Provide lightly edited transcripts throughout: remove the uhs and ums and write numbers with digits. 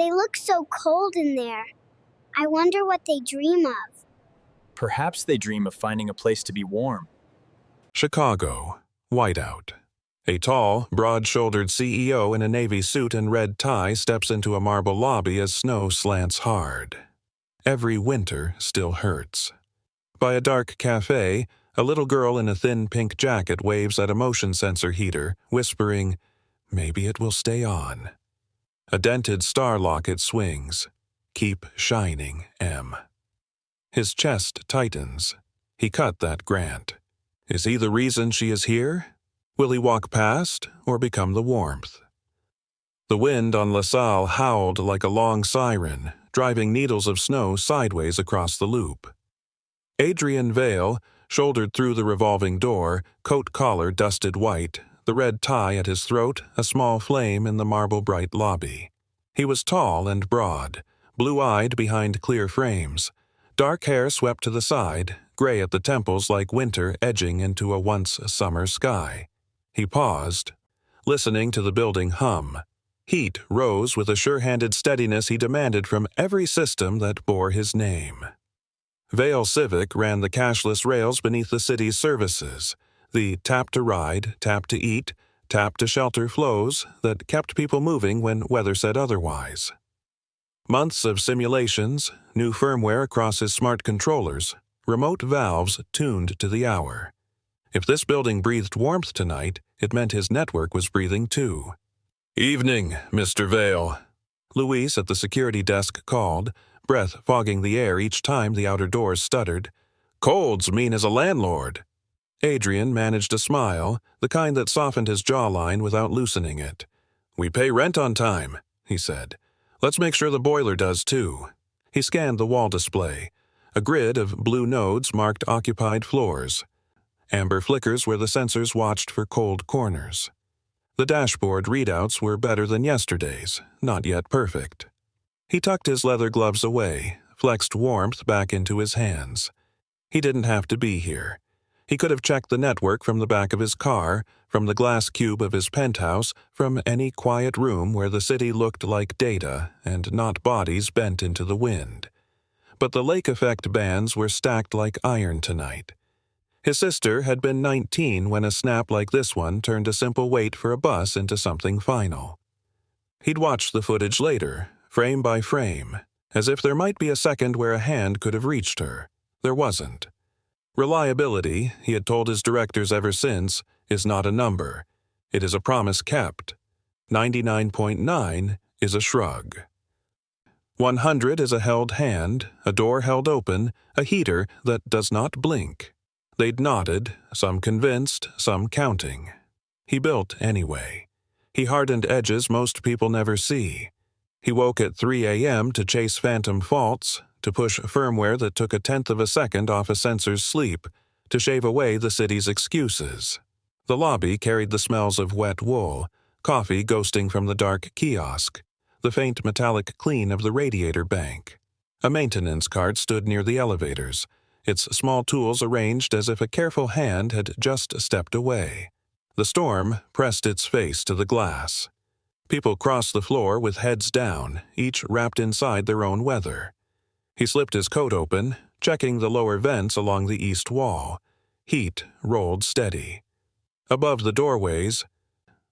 They look so cold in there. I wonder what they dream of. Perhaps they dream of finding a place to be warm. Chicago, whiteout. A tall, broad-shouldered CEO in a navy suit and red tie steps into a marble lobby as snow slants hard. Every winter still hurts. By a dark cafe, a little girl in a thin pink jacket waves at a motion sensor heater, whispering, "Maybe it will stay on." A dented star locket swings. "Keep shining, M." His chest tightens. He cut that grant. Is he the reason she is here? Will he walk past or become the warmth? The wind on LaSalle howled like a long siren, driving needles of snow sideways across the loop. Adrian Vale shouldered through the revolving door, coat collar dusted white, the red tie at his throat a small flame in the marble-bright lobby. He was tall and broad, blue-eyed behind clear frames, dark hair swept to the side, gray at the temples like winter edging into a once-summer sky. He paused, listening to the building hum. Heat rose with a sure-handed steadiness he demanded from every system that bore his name. Vale Civic ran the cashless rails beneath the city's services, the tap-to-ride, tap-to-eat, tap-to-shelter flows that kept people moving when weather said otherwise. Months of simulations, new firmware across his smart controllers, remote valves tuned to the hour. If this building breathed warmth tonight, it meant his network was breathing too. "Evening, Mr. Vale," Luis at the security desk called, breath fogging the air each time the outer doors stuttered. "Cold's mean as a landlord." Adrian managed a smile, the kind that softened his jawline without loosening it. "We pay rent on time," he said. "Let's make sure the boiler does too." He scanned the wall display. A grid of blue nodes marked occupied floors. Amber flickers where the sensors watched for cold corners. The dashboard readouts were better than yesterday's, not yet perfect. He tucked his leather gloves away, flexed warmth back into his hands. He didn't have to be here. He could have checked the network from the back of his car, from the glass cube of his penthouse, from any quiet room where the city looked like data and not bodies bent into the wind. But the lake effect bands were stacked like iron tonight. His sister had been 19 when a snap like this one turned a simple wait for a bus into something final. He'd watch the footage later, frame by frame, as if there might be a second where a hand could have reached her. There wasn't. Reliability, he had told his directors ever since, is not a number. It is a promise kept. 99.9 is a shrug. 100 is a held hand, a door held open, a heater that does not blink. They'd nodded, some convinced, some counting. He built anyway. He hardened edges most people never see. He woke at 3 a.m. to chase phantom faults, to push firmware that took 1/10 of a second off a sensor's sleep, to shave away the city's excuses. The lobby carried the smells of wet wool, coffee ghosting from the dark kiosk, the faint metallic clean of the radiator bank. A maintenance cart stood near the elevators, its small tools arranged as if a careful hand had just stepped away. The storm pressed its face to the glass. People crossed the floor with heads down, each wrapped inside their own weather. He slipped his coat open, checking the lower vents along the east wall. Heat rolled steady. Above the doorways,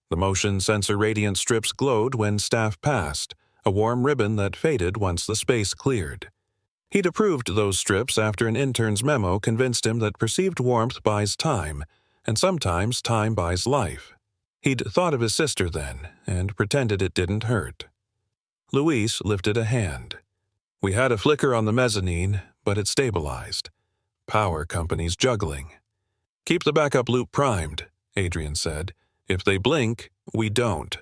the motion sensor radiant strips glowed when staff passed, a warm ribbon that faded once the space cleared. He'd approved those strips after an intern's memo convinced him that perceived warmth buys time, and sometimes time buys life. He'd thought of his sister then, and pretended it didn't hurt. Luis lifted a hand. "We had a flicker on the mezzanine, but it stabilized. Power companies juggling." "Keep the backup loop primed," Adrian said. "If they blink, we don't."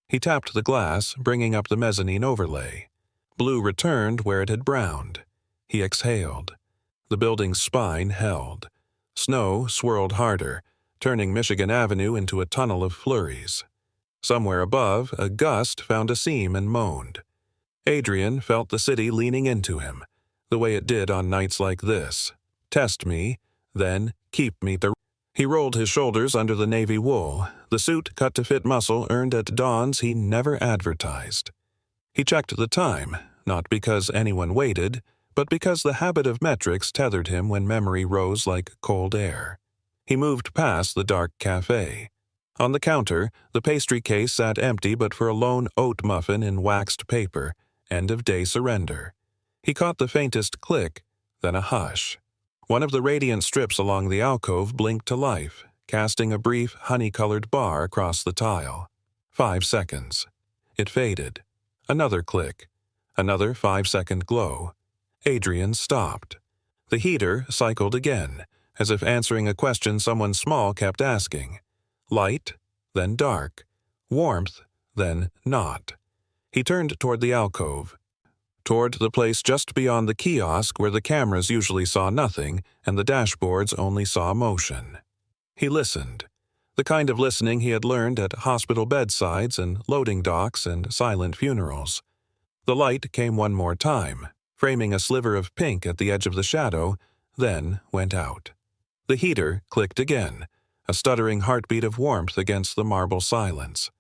He tapped the glass, bringing up the mezzanine overlay. Blue returned where it had browned. He exhaled. The building's spine held. Snow swirled harder, turning Michigan Avenue into a tunnel of flurries. Somewhere above, a gust found a seam and moaned. Adrian felt the city leaning into him, the way it did on nights like this. Test me, then keep me the... He rolled his shoulders under the navy wool, the suit cut to fit muscle earned at dawns he never advertised. He checked the time, not because anyone waited, but because the habit of metrics tethered him when memory rose like cold air. He moved past the dark cafe. On the counter, the pastry case sat empty but for a lone oat muffin in waxed paper, end-of-day surrender. He caught the faintest click, then a hush. One of the radiant strips along the alcove blinked to life, casting a brief, honey-colored bar across the tile. 5 seconds. It faded. Another click. Another 5-second glow. Adrian stopped. The heater cycled again, as if answering a question someone small kept asking. Light, then dark. Warmth, then not. He turned toward the alcove. Toward the place just beyond the kiosk where the cameras usually saw nothing and the dashboards only saw motion. He listened. The kind of listening he had learned at hospital bedsides and loading docks and silent funerals. The light came one more time, framing a sliver of pink at the edge of the shadow, then went out. The heater clicked again, a stuttering heartbeat of warmth against the marble silence.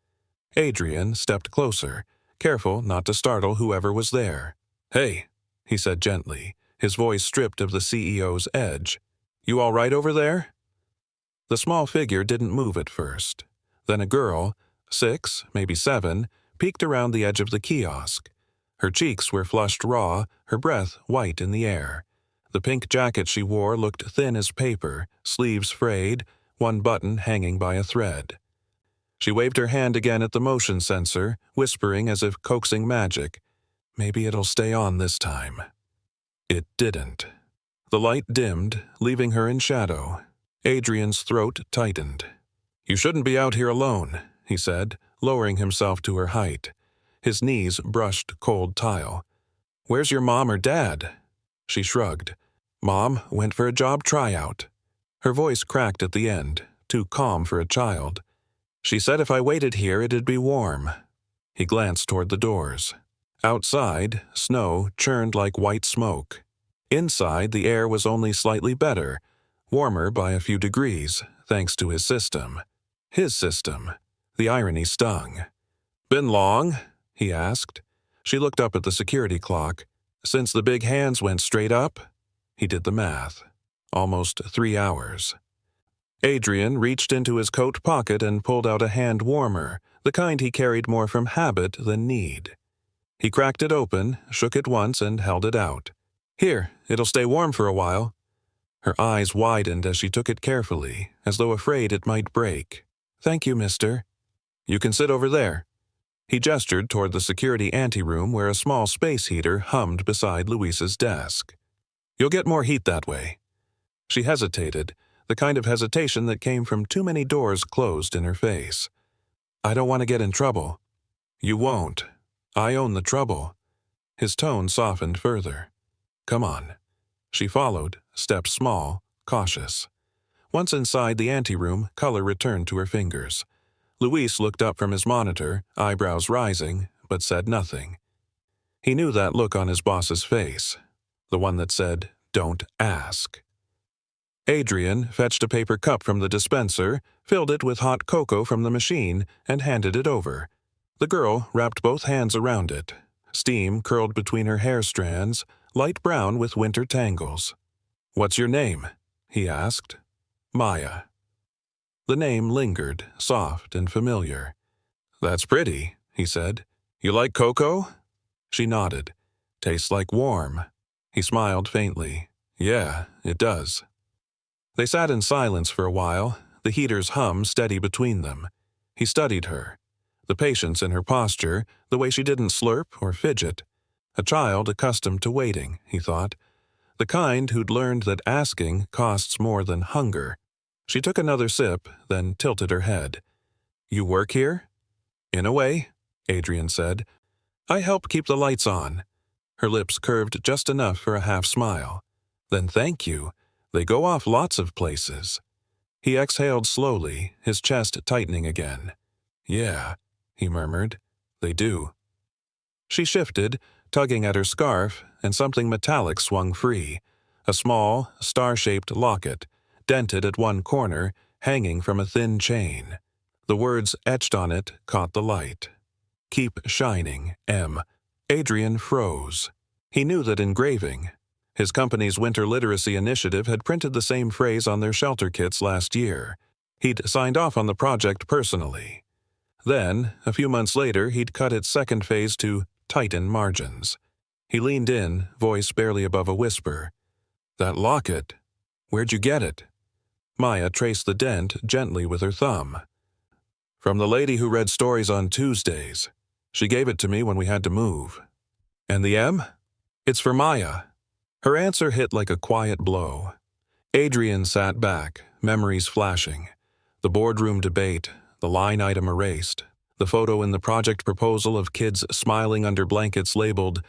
Adrian stepped closer, careful not to startle whoever was there. "Hey," he said gently, his voice stripped of the CEO's edge. "You all right over there?" The small figure didn't move at first. Then a girl, 6, maybe 7, peeked around the edge of the kiosk. Her cheeks were flushed raw, her breath white in the air. The pink jacket she wore looked thin as paper, sleeves frayed, one button hanging by a thread. She waved her hand again at the motion sensor, whispering as if coaxing magic. "Maybe it'll stay on this time." It didn't. The light dimmed, leaving her in shadow. Adrian's throat tightened. "You shouldn't be out here alone," he said, lowering himself to her height. His knees brushed cold tile. "Where's your mom or dad?" She shrugged. "Mom went for a job tryout." Her voice cracked at the end, too calm for a child. "She said if I waited here it'd be warm." He glanced toward the doors. Outside, snow churned like white smoke. Inside, the air was only slightly better, warmer by a few degrees, thanks to his system. His system. The irony stung. "Been long?" he asked. She looked up at the security clock. "Since the big hands went straight up?" He did the math. Almost 3 hours. Adrian reached into his coat pocket and pulled out a hand warmer, the kind he carried more from habit than need. He cracked it open, shook it once, and held it out. "Here, it'll stay warm for a while." Her eyes widened as she took it carefully, as though afraid it might break. "Thank you, mister." "You can sit over there." He gestured toward the security anteroom where a small space heater hummed beside Luisa's desk. "You'll get more heat that way." She hesitated, the kind of hesitation that came from too many doors closed in her face. "I don't want to get in trouble." "You won't. I own the trouble." His tone softened further. "Come on." She followed, steps small, cautious. Once inside the anteroom, color returned to her fingers. Luis looked up from his monitor, eyebrows rising, but said nothing. He knew that look on his boss's face, the one that said, "Don't ask." Adrian fetched a paper cup from the dispenser, filled it with hot cocoa from the machine, and handed it over. The girl wrapped both hands around it. Steam curled between her hair strands, light brown with winter tangles. "What's your name?" he asked. "Maya." The name lingered, soft and familiar. "That's pretty," he said. "You like cocoa?" She nodded. "Tastes like warm." He smiled faintly. "Yeah, it does." They sat in silence for a while, the heater's hum steady between them. He studied her. The patience in her posture, the way she didn't slurp or fidget. A child accustomed to waiting, he thought. The kind who'd learned that asking costs more than hunger. She took another sip, then tilted her head. "You work here?" "In a way," Adrian said. "I help keep the lights on." Her lips curved just enough for a half-smile. "Then thank you. They go off lots of places." He exhaled slowly, his chest tightening again. "Yeah," he murmured. "They do." She shifted, tugging at her scarf, and something metallic swung free. A small, star-shaped locket, dented at one corner, hanging from a thin chain. The words etched on it caught the light. "Keep shining, M. Adrian froze. He knew that engraving. His company's winter literacy initiative had printed the same phrase on their shelter kits last year. He'd signed off on the project personally. Then, a few months later, he'd cut its second phase to tighten margins. He leaned in, voice barely above a whisper. "That locket. Where'd you get it?" Maya traced the dent gently with her thumb. "From the lady who read stories on Tuesdays. She gave it to me when we had to move." "And the M?" "It's for Maya." Her answer hit like a quiet blow. Adrian sat back, memories flashing. The boardroom debate, the line item erased, the photo in the project proposal of kids smiling under blankets labeled,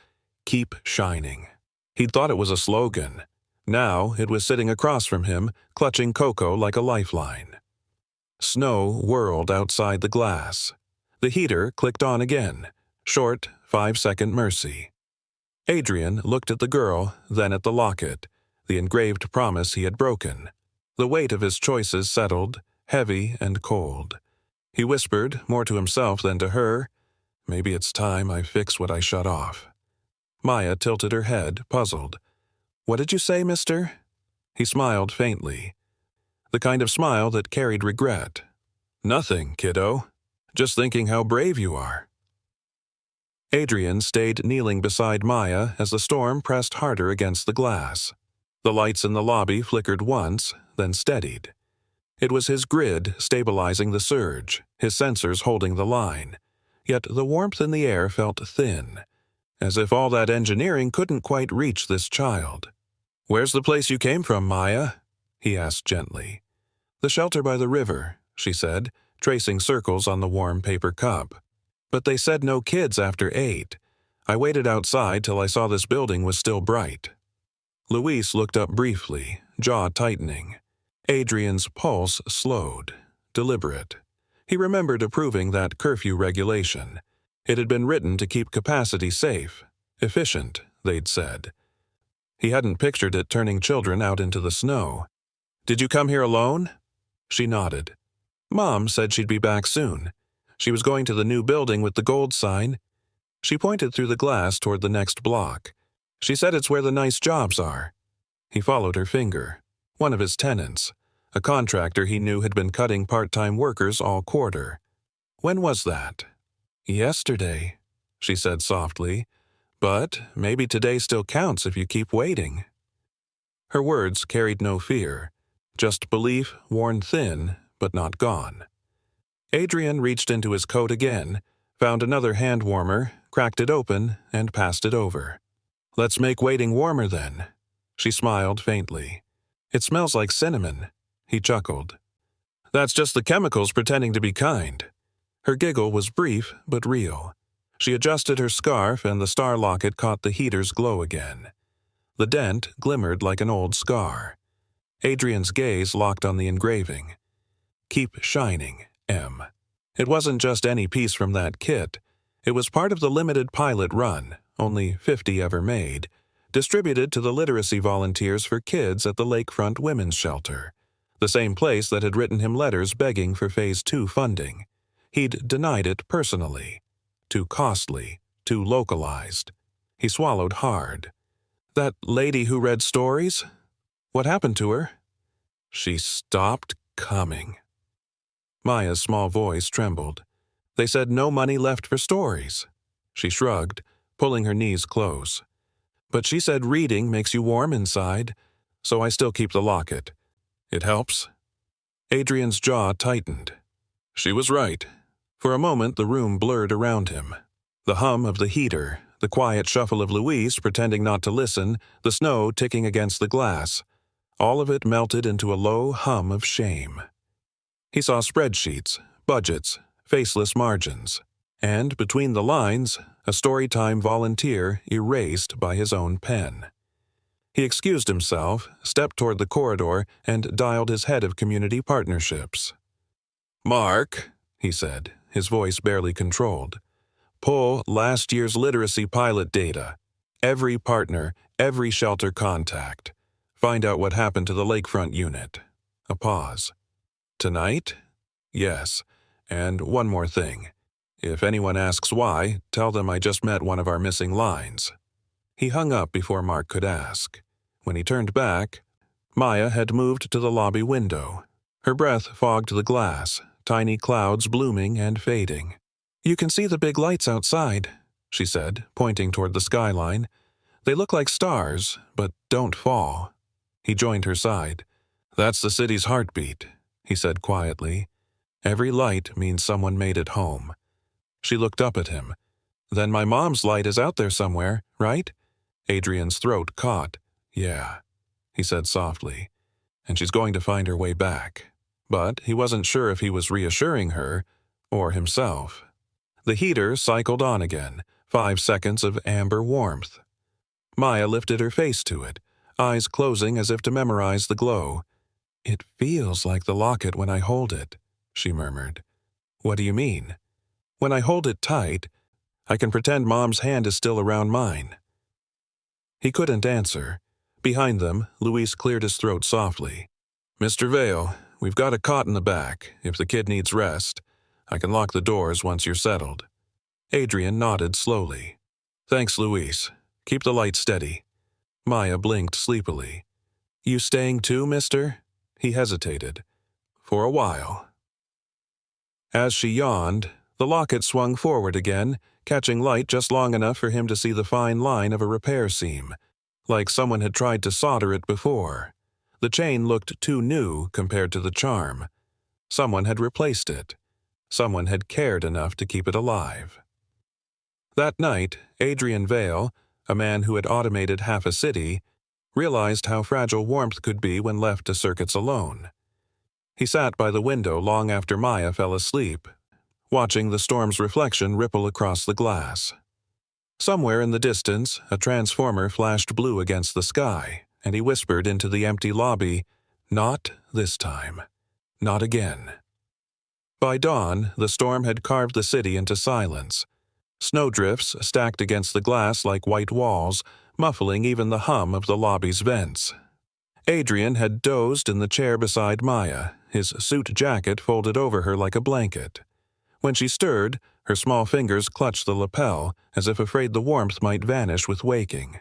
"Keep Shining." He'd thought it was a slogan. Now it was sitting across from him, clutching Coco like a lifeline. Snow whirled outside the glass. The heater clicked on again. Short, 5-second mercy. Adrian looked at the girl, then at the locket, the engraved promise he had broken. The weight of his choices settled, heavy and cold. He whispered, more to himself than to her, "Maybe it's time I fix what I shut off." Maya tilted her head, puzzled. "What did you say, mister?" He smiled faintly. The kind of smile that carried regret. "Nothing, kiddo. Just thinking how brave you are." Adrian stayed kneeling beside Maya as the storm pressed harder against the glass. The lights in the lobby flickered once, then steadied. It was his grid stabilizing the surge, his sensors holding the line. Yet the warmth in the air felt thin, as if all that engineering couldn't quite reach this child. "Where's the place you came from, Maya?" he asked gently. "The shelter by the river," she said, tracing circles on the warm paper cup. "But they said no kids after 8. I waited outside till I saw this building was still bright." Luis looked up briefly, jaw tightening. Adrian's pulse slowed, deliberate. He remembered approving that curfew regulation. It had been written to keep capacity safe, efficient, they'd said. He hadn't pictured it turning children out into the snow. "Did you come here alone?" She nodded. "Mom said she'd be back soon. She was going to the new building with the gold sign." She pointed through the glass toward the next block. "She said it's where the nice jobs are." He followed her finger. One of his tenants, a contractor he knew had been cutting part-time workers all quarter. "When was that?" "Yesterday," she said softly. "But maybe today still counts if you keep waiting." Her words carried no fear, just belief worn thin but not gone. Adrian reached into his coat again, found another hand warmer, cracked it open, and passed it over. "Let's make waiting warmer then." She smiled faintly. "It smells like cinnamon." He chuckled. "That's just the chemicals pretending to be kind." Her giggle was brief but real. She adjusted her scarf and the star locket caught the heater's glow again. The dent glimmered like an old scar. Adrian's gaze locked on the engraving. "Keep Shining, M." It wasn't just any piece from that kit. It was part of the limited pilot run, only 50 ever made, distributed to the literacy volunteers for kids at the Lakefront Women's Shelter, the same place that had written him letters begging for Phase 2 funding. He'd denied it personally. Too costly, too localized. He swallowed hard. "That lady who read stories? What happened to her?" "She stopped coming." Maya's small voice trembled. "They said no money left for stories." She shrugged, pulling her knees close. "But she said reading makes you warm inside, so I still keep the locket. It helps." Adrian's jaw tightened. She was right. For a moment the room blurred around him. The hum of the heater, the quiet shuffle of Louise pretending not to listen, the snow ticking against the glass. All of it melted into a low hum of shame. He saw spreadsheets, budgets, faceless margins, and between the lines, a Storytime volunteer erased by his own pen. He excused himself, stepped toward the corridor, and dialed his head of community partnerships. "Mark," he said, his voice barely controlled, "pull last year's literacy pilot data. Every partner, every shelter contact. Find out what happened to the Lakefront unit." A pause. "Tonight?" "Yes. And one more thing. If anyone asks why, tell them I just met one of our missing lines." He hung up before Mark could ask. When he turned back, Maya had moved to the lobby window. Her breath fogged the glass, tiny clouds blooming and fading. "You can see the big lights outside," she said, pointing toward the skyline. "They look like stars, but don't fall." He joined her side. "That's the city's heartbeat," he said quietly. "Every light means someone made it home." She looked up at him. "Then my mom's light is out there somewhere, right?" Adrian's throat caught. "Yeah," he said softly. "And she's going to find her way back." But he wasn't sure if he was reassuring her or himself. The heater cycled on again, 5 seconds of amber warmth. Maya lifted her face to it, eyes closing as if to memorize the glow. "It feels like the locket when I hold it," she murmured. "What do you mean?" "When I hold it tight, I can pretend Mom's hand is still around mine." He couldn't answer. Behind them, Luis cleared his throat softly. "Mr. Vale, we've got a cot in the back, if the kid needs rest. I can lock the doors once you're settled." Adrian nodded slowly. "Thanks, Luis. Keep the light steady." Maya blinked sleepily. "You staying too, mister?" He hesitated. "For a while." As she yawned, the locket swung forward again, catching light just long enough for him to see the fine line of a repair seam, like someone had tried to solder it before. The chain looked too new compared to the charm. Someone had replaced it. Someone had cared enough to keep it alive. That night, Adrian Vale, a man who had automated half a city, realized how fragile warmth could be when left to circuits alone. He sat by the window long after Maya fell asleep, watching the storm's reflection ripple across the glass. Somewhere in the distance, a transformer flashed blue against the sky, and he whispered into the empty lobby, "Not this time. Not again." By dawn, the storm had carved the city into silence. Snowdrifts stacked against the glass like white walls, muffling even the hum of the lobby's vents. Adrian had dozed in the chair beside Maya, his suit jacket folded over her like a blanket. When she stirred, her small fingers clutched the lapel, as if afraid the warmth might vanish with waking.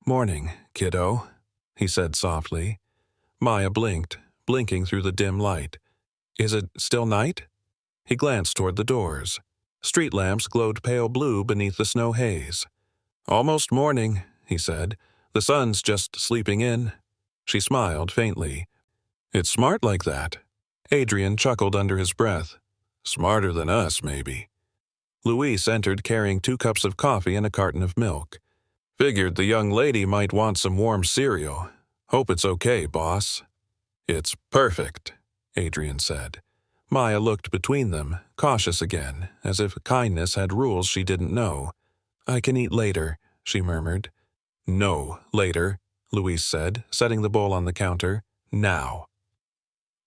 "Morning, kiddo," he said softly. Maya blinked, blinking through the dim light. "Is it still night?" He glanced toward the doors. Street lamps glowed pale blue beneath the snow haze. "Almost morning," he said. "The sun's just sleeping in." She smiled faintly. "It's smart like that." Adrian chuckled under his breath. "Smarter than us, maybe." Luis entered carrying 2 cups of coffee and a carton of milk. "Figured the young lady might want some warm cereal. Hope it's okay, boss." "It's perfect," Adrian said. Maya looked between them, cautious again, as if kindness had rules she didn't know. "I can eat later," she murmured. "No, later," Luis said, setting the bowl on the counter. "Now."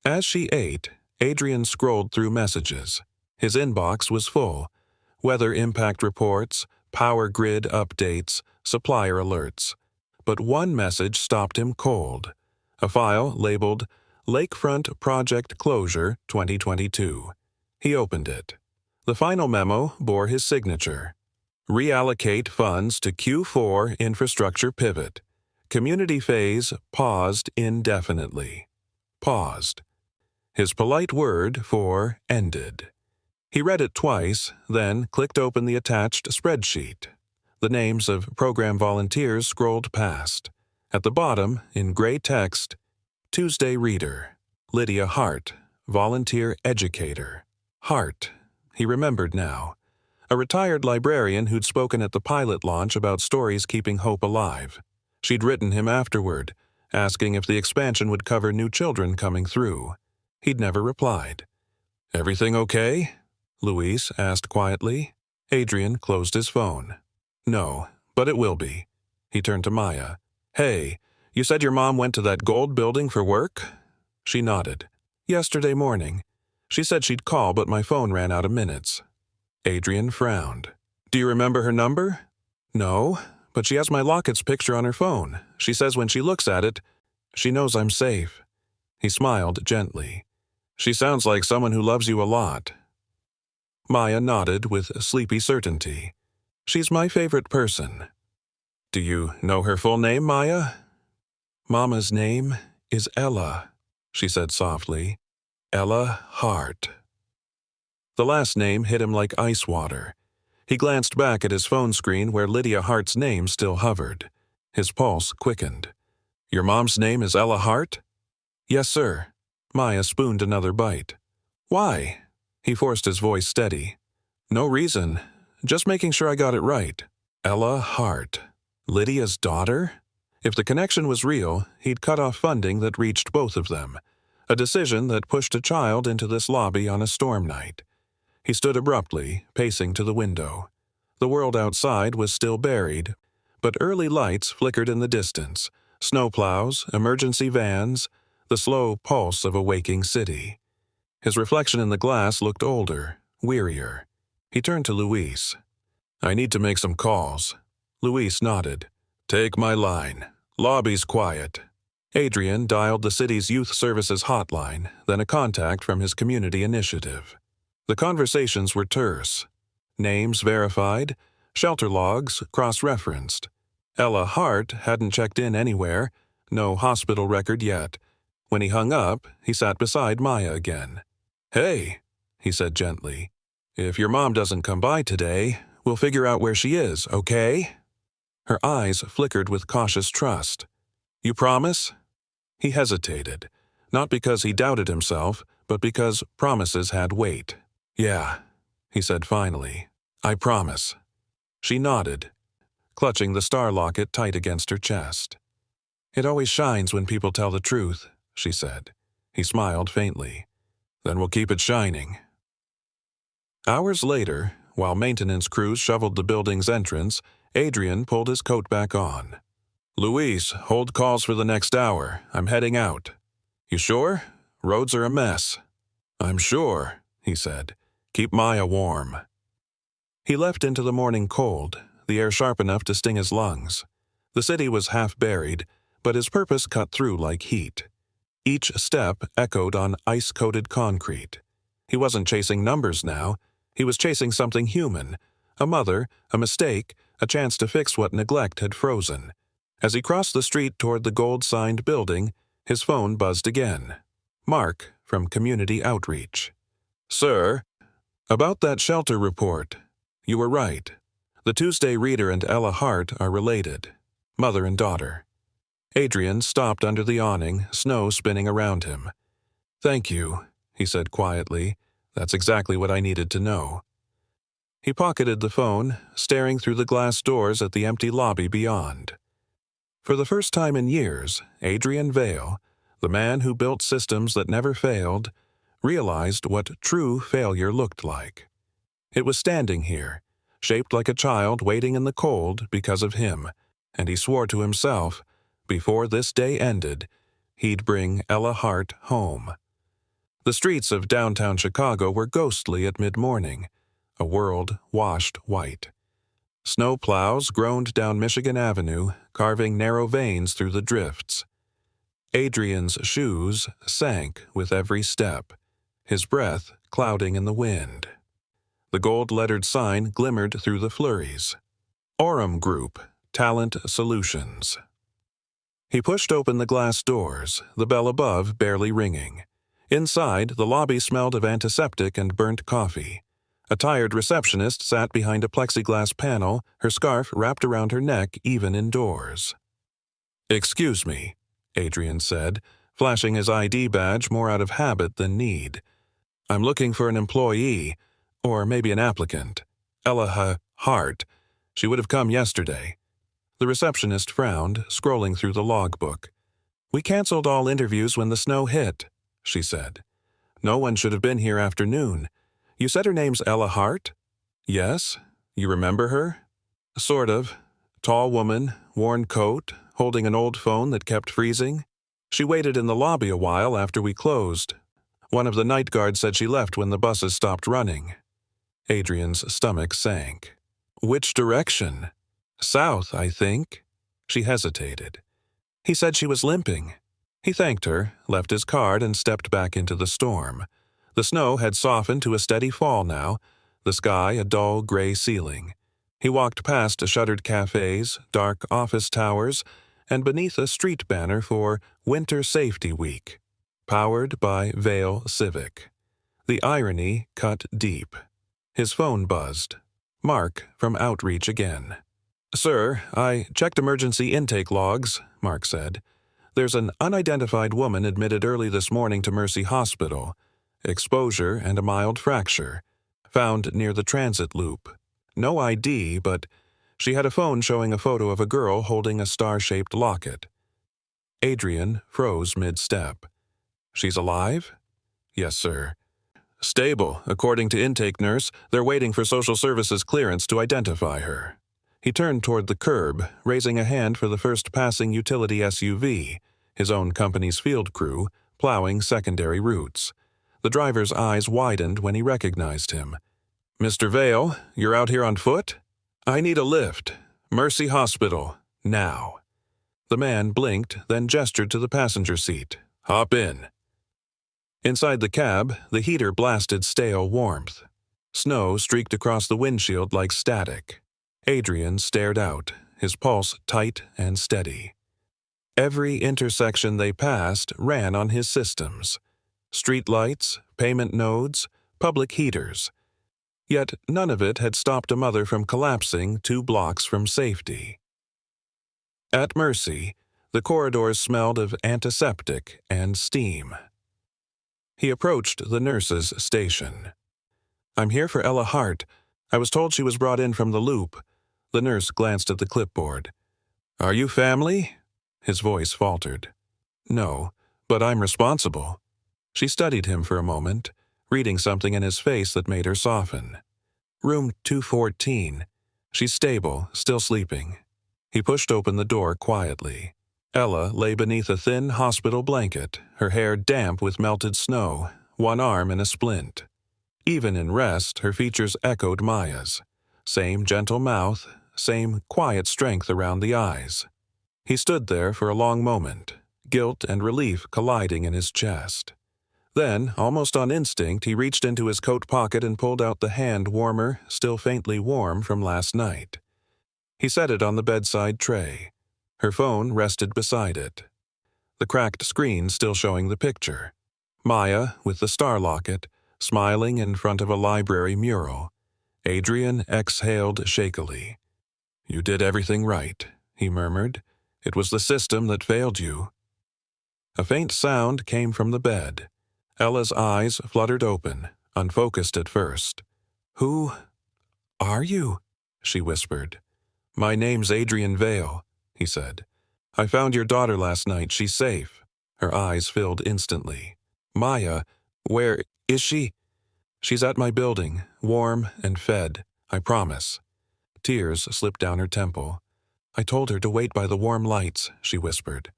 As she ate, Adrian scrolled through messages. His inbox was full. Weather impact reports, power grid updates, supplier alerts. But one message stopped him cold. A file labeled Lakefront Project Closure 2022. He opened it. The final memo bore his signature. Reallocate funds to Q4 infrastructure pivot. Community phase paused indefinitely. Paused. His polite word for ended. He read it twice, then clicked open the attached spreadsheet. The names of program volunteers scrolled past. At the bottom, in gray text, Tuesday Reader, Lydia Hart, Volunteer Educator. Hart, he remembered now. A retired librarian who'd spoken at the pilot launch about stories keeping hope alive. She'd written him afterward, asking if the expansion would cover new children coming through. He'd never replied. "Everything okay?" Luis asked quietly. Adrian closed his phone. "No, but it will be." He turned to Maya. "Hey, you said your mom went to that gold building for work?" She nodded. "Yesterday morning. She said she'd call, but my phone ran out of minutes." Adrian frowned. "Do you remember her number?" "No, but she has my Locket's picture on her phone. She says when she looks at it, she knows I'm safe." He smiled gently. "She sounds like someone who loves you a lot." Maya nodded with sleepy certainty. She's my favorite person. Do you know her full name, Maya? Mama's name is Ella, she said softly. Ella Hart. The last name hit him like ice water. He glanced back at his phone screen where Lydia Hart's name still hovered. His pulse quickened. Your mom's name is Ella Hart? Yes, sir. Maya spooned another bite. Why? He forced his voice steady. No reason. Just making sure I got it right. Ella Hart. Lydia's daughter? If the connection was real, he'd cut off funding that reached both of them. A decision that pushed a child into this lobby on a storm night. He stood abruptly, pacing to the window. The world outside was still buried, but early lights flickered in the distance. Snowplows, emergency vans, the slow pulse of a waking city. His reflection in the glass looked older, wearier. He turned to Luis. I need to make some calls. Luis nodded. Take my line. Lobby's quiet. Adrian dialed the city's youth services hotline, then a contact from his community initiative. The conversations were terse. Names verified, shelter logs cross-referenced. Ella Hart hadn't checked in anywhere, no hospital record yet. When he hung up, he sat beside Maya again. Hey, he said gently. If your mom doesn't come by today, we'll figure out where she is, okay? Her eyes flickered with cautious trust. You promise? He hesitated, not because he doubted himself, but because promises had weight. Yeah, he said finally. I promise. She nodded, clutching the star locket tight against her chest. It always shines when people tell the truth, she said. He smiled faintly. Then we'll keep it shining. Hours later, while maintenance crews shoveled the building's entrance, Adrian pulled his coat back on. Luis, hold calls for the next hour. I'm heading out. You sure? Roads are a mess. I'm sure, he said. Keep Maya warm. He left into the morning cold, the air sharp enough to sting his lungs. The city was half buried, but his purpose cut through like heat. Each step echoed on ice-coated concrete. He wasn't chasing numbers now. He was chasing something human. A mother, a mistake, a chance to fix what neglect had frozen. As he crossed the street toward the gold-signed building, his phone buzzed again. Mark, from Community Outreach. Sir, about that shelter report. You were right. The Tuesday Reader and Ella Hart are related. Mother and daughter. Adrian stopped under the awning, snow spinning around him. Thank you, he said quietly. That's exactly what I needed to know. He pocketed the phone, staring through the glass doors at the empty lobby beyond. For the first time in years, Adrian Vale, the man who built systems that never failed, realized what true failure looked like. It was standing here, shaped like a child waiting in the cold because of him, and he swore to himself, before this day ended, he'd bring Ella Hart home. The streets of downtown Chicago were ghostly at mid-morning, a world washed white. Snow plows groaned down Michigan Avenue, carving narrow veins through the drifts. Adrian's shoes sank with every step, his breath clouding in the wind. The gold-lettered sign glimmered through the flurries. Orem Group, Talent Solutions. He pushed open the glass doors, the bell above barely ringing. Inside, the lobby smelled of antiseptic and burnt coffee. A tired receptionist sat behind a plexiglass panel, her scarf wrapped around her neck even indoors. Excuse me, Adrian said, flashing his ID badge more out of habit than need. I'm looking for an employee, or maybe an applicant. Ella Hart. She would have come yesterday. The receptionist frowned, scrolling through the logbook. We canceled all interviews when the snow hit, she said. No one should have been here after noon. You said her name's Ella Hart? Yes. You remember her? Sort of. Tall woman, worn coat, holding an old phone that kept freezing. She waited in the lobby a while after we closed. One of the night guards said she left when the buses stopped running. Adrian's stomach sank. Which direction? South, I think. She hesitated. He said she was limping. He thanked her, left his card, and stepped back into the storm. The snow had softened to a steady fall now, the sky a dull gray ceiling. He walked past shuttered cafes, dark office towers, and beneath a street banner for Winter Safety Week, powered by Vale Civic. The irony cut deep. His phone buzzed. Mark from Outreach again. "Sir, I checked emergency intake logs," Mark said. "There's an unidentified woman admitted early this morning to Mercy Hospital. Exposure and a mild fracture. Found near the transit loop. No ID, but she had a phone showing a photo of a girl holding a star-shaped locket." Adrian froze mid-step. "She's alive?" "Yes, sir." "Stable. According to intake nurse, they're waiting for social services clearance to identify her." He turned toward the curb, raising a hand for the first passing utility SUV, his own company's field crew, plowing secondary routes. The driver's eyes widened when he recognized him. "Mr. Vale, you're out here on foot? I need a lift. Mercy Hospital. Now." The man blinked, then gestured to the passenger seat. "Hop in." Inside the cab, the heater blasted stale warmth. Snow streaked across the windshield like static. Adrian stared out, his pulse tight and steady. Every intersection they passed ran on his systems. Street lights, payment nodes, public heaters. Yet none of it had stopped a mother from collapsing 2 blocks from safety. At Mercy, the corridors smelled of antiseptic and steam. He approached the nurse's station. "I'm here for Ella Hart. I was told she was brought in from the loop." The nurse glanced at the clipboard. "Are you family?" His voice faltered. "No, but I'm responsible." She studied him for a moment, reading something in his face that made her soften. "Room 214. She's stable, still sleeping." He pushed open the door quietly. Ella lay beneath a thin hospital blanket, her hair damp with melted snow, one arm in a splint. Even in rest, her features echoed Maya's. Same gentle mouth, same quiet strength around the eyes. He stood there for a long moment, guilt and relief colliding in his chest. Then, almost on instinct, he reached into his coat pocket and pulled out the hand warmer, still faintly warm from last night. He set it on the bedside tray. Her phone rested beside it. The cracked screen still showing the picture. Maya, with the star locket, smiling in front of a library mural. Adrian exhaled shakily. "You did everything right," he murmured. "It was the system that failed you." A faint sound came from the bed. Ella's eyes fluttered open, unfocused at first. "Who are you?" she whispered. "My name's Adrian Vale," he said. "I found your daughter last night. She's safe." Her eyes filled instantly. "Maya, where is she?" "She's at my building, warm and fed, I promise." Tears slipped down her temple. "I told her to wait by the warm lights," she whispered.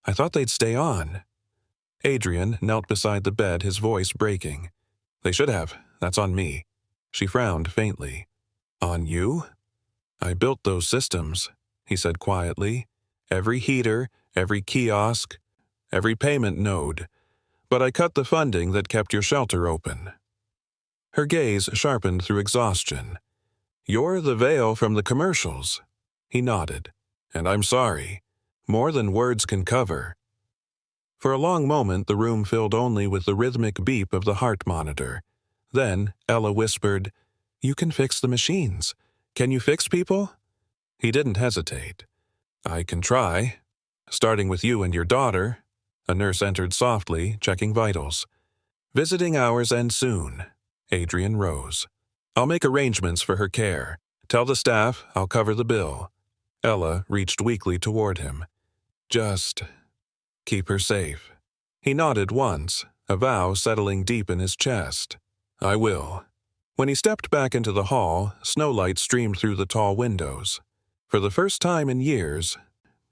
"I thought they'd stay on." Adrian knelt beside the bed, his voice breaking. "They should have. That's on me." She frowned faintly. "On you?" "I built those systems," he said quietly. "Every heater, every kiosk, every payment node. But I cut the funding that kept your shelter open." Her gaze sharpened through exhaustion. "You're the Vale from the commercials." He nodded. "And I'm sorry. More than words can cover." For a long moment the room filled only with the rhythmic beep of the heart monitor. Then Ella whispered, "You can fix the machines. Can you fix people?" He didn't hesitate. "I can try. Starting with you and your daughter." A nurse entered softly, checking vitals. "Visiting hours end soon." Adrian rose. "I'll make arrangements for her care. Tell the staff I'll cover the bill." Ella reached weakly toward him. "Just keep her safe." He nodded once, a vow settling deep in his chest. "I will." When he stepped back into the hall, snowlight streamed through the tall windows. For the first time in years,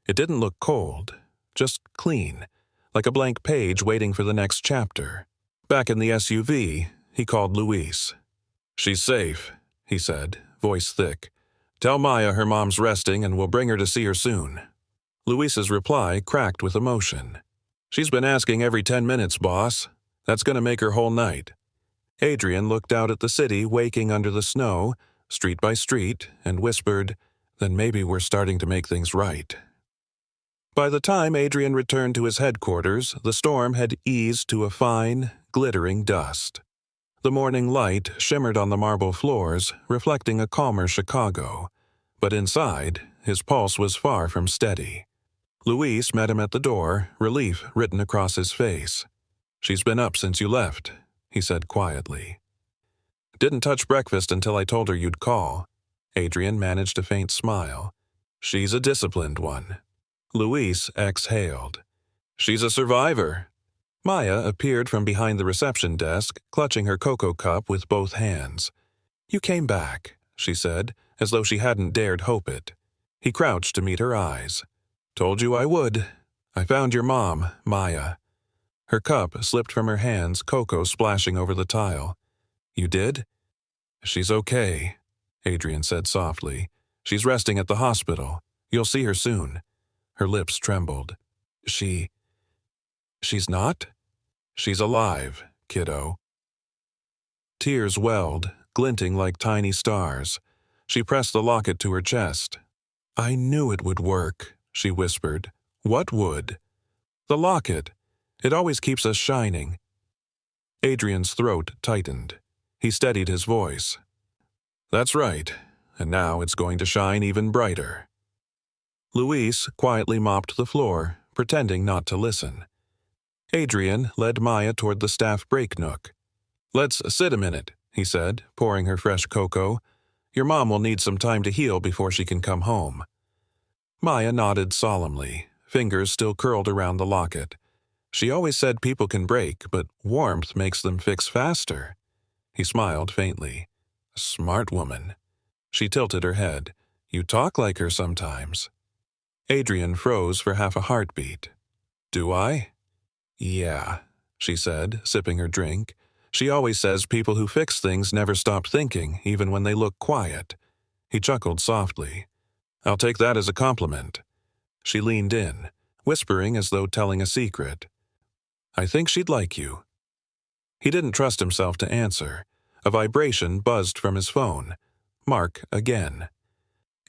it didn't look cold, just clean, like a blank page waiting for the next chapter. Back in the SUV, he called Luis. "She's safe," he said, voice thick. "Tell Maya her mom's resting and we'll bring her to see her soon." Luis's reply cracked with emotion. "She's been asking every 10 minutes, boss. That's going to make her whole night." Adrian looked out at the city waking under the snow, street by street, and whispered, "Then maybe we're starting to make things right." By the time Adrian returned to his headquarters, the storm had eased to a fine, glittering dust. The morning light shimmered on the marble floors, reflecting a calmer Chicago. But inside, his pulse was far from steady. Luis met him at the door, relief written across his face. "She's been up since you left," he said quietly. "Didn't touch breakfast until I told her you'd call." Adrian managed a faint smile. "She's a disciplined one." Luis exhaled. "She's a survivor." Maya appeared from behind the reception desk, clutching her cocoa cup with both hands. "You came back," she said, as though she hadn't dared hope it. He crouched to meet her eyes. "Told you I would. I found your mom, Maya." Her cup slipped from her hands, cocoa splashing over the tile. "You did?" "She's okay," Adrian said softly. "She's resting at the hospital. You'll see her soon." Her lips trembled. She's not?" "She's alive, kiddo." Tears welled, glinting like tiny stars. She pressed the locket to her chest. "I knew it would work," she whispered. "What would?" "The locket. It always keeps us shining." Adrian's throat tightened. He steadied his voice. "That's right, and now it's going to shine even brighter." Luis quietly mopped the floor, pretending not to listen. Adrian led Maya toward the staff break nook. "Let's sit a minute," he said, pouring her fresh cocoa. "Your mom will need some time to heal before she can come home." Maya nodded solemnly, fingers still curled around the locket. "She always said people can break, but warmth makes them fix faster." He smiled faintly. "Smart woman." She tilted her head. "You talk like her sometimes." Adrian froze for half a heartbeat. "Do I?" "Yeah," she said, sipping her drink. "She always says people who fix things never stop thinking, even when they look quiet." He chuckled softly. "I'll take that as a compliment." She leaned in, whispering as though telling a secret. "I think she'd like you." He didn't trust himself to answer. A vibration buzzed from his phone. Mark again.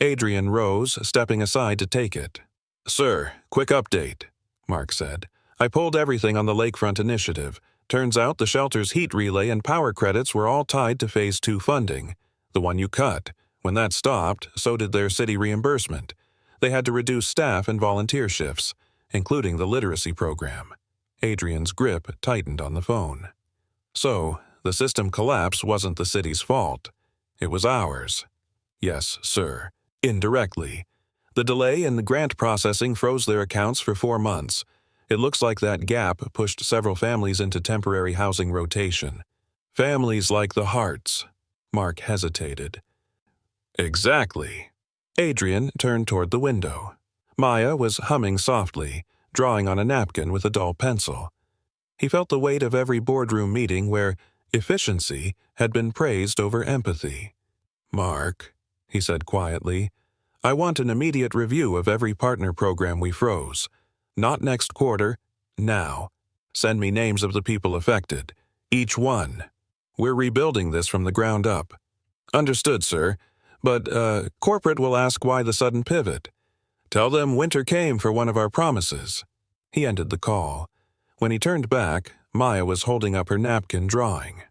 Adrian rose, stepping aside to take it. "Sir, quick update," Mark said. "I pulled everything on the Lakefront Initiative. Turns out the shelter's heat relay and power credits were all tied to Phase 2 funding. The one you cut. When that stopped, so did their city reimbursement. They had to reduce staff and volunteer shifts, including the literacy program." Adrian's grip tightened on the phone. "So, the system collapse wasn't the city's fault. It was ours." "Yes, sir. Indirectly. The delay in the grant processing froze their accounts for 4 months. It looks like that gap pushed several families into temporary housing rotation. Families like the Harts." Mark hesitated. "Exactly." Adrian turned toward the window. Maya was humming softly, drawing on a napkin with a dull pencil. He felt the weight of every boardroom meeting where efficiency had been praised over empathy. "Mark," he said quietly, "I want an immediate review of every partner program we froze. Not next quarter, now. Send me names of the people affected. Each one. We're rebuilding this from the ground up." "Understood, sir. But, corporate will ask why the sudden pivot. Tell them winter came for one of our promises." He ended the call. When he turned back, Maya was holding up her napkin drawing.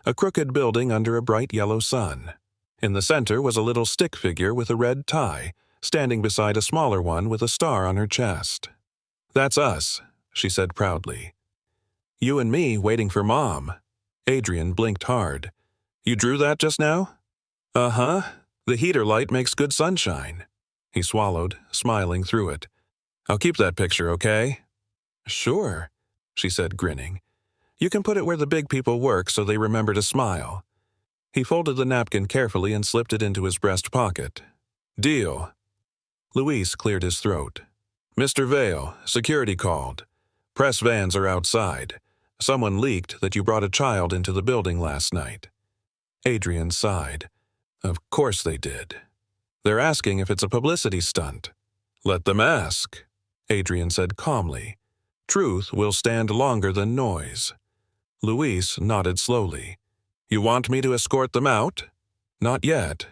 A crooked building under a bright yellow sun. In the center was a little stick figure with a red tie, standing beside a smaller one with a star on her chest. "That's us," she said proudly. "You and me waiting for Mom." Adrian blinked hard. "You drew that just now?" "Uh-huh. The heater light makes good sunshine." He swallowed, smiling through it. "I'll keep that picture, okay?" "Sure," she said, grinning. "You can put it where the big people work so they remember to smile." He folded the napkin carefully and slipped it into his breast pocket. "Deal." Luis cleared his throat. "Mr. Vale, security called. Press vans are outside. Someone leaked that you brought a child into the building last night." Adrian sighed. "Of course they did. They're asking if it's a publicity stunt." "Let them ask," Adrian said calmly. "Truth will stand longer than noise." Luis nodded slowly. You want me to escort them out? Not yet.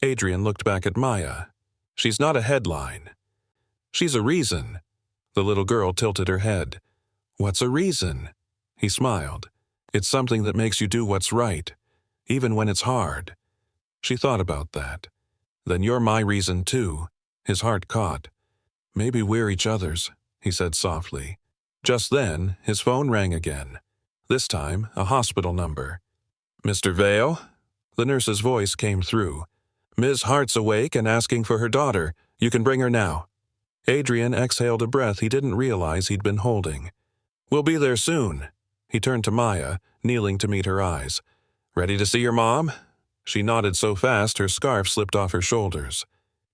Adrian looked back at Maya. She's not a headline. She's a reason. The little girl tilted her head. What's a reason? He smiled. It's something that makes you do what's right, even when it's hard. She thought about that. Then you're my reason too. His heart caught. Maybe we're each other's, he said softly. Just then, his phone rang again. This time, a hospital number. Mr. Vale? The nurse's voice came through. Ms. Hart's awake and asking for her daughter. You can bring her now. Adrian exhaled a breath he didn't realize he'd been holding. We'll be there soon. He turned to Maya, kneeling to meet her eyes. Ready to see your mom? She nodded so fast her scarf slipped off her shoulders.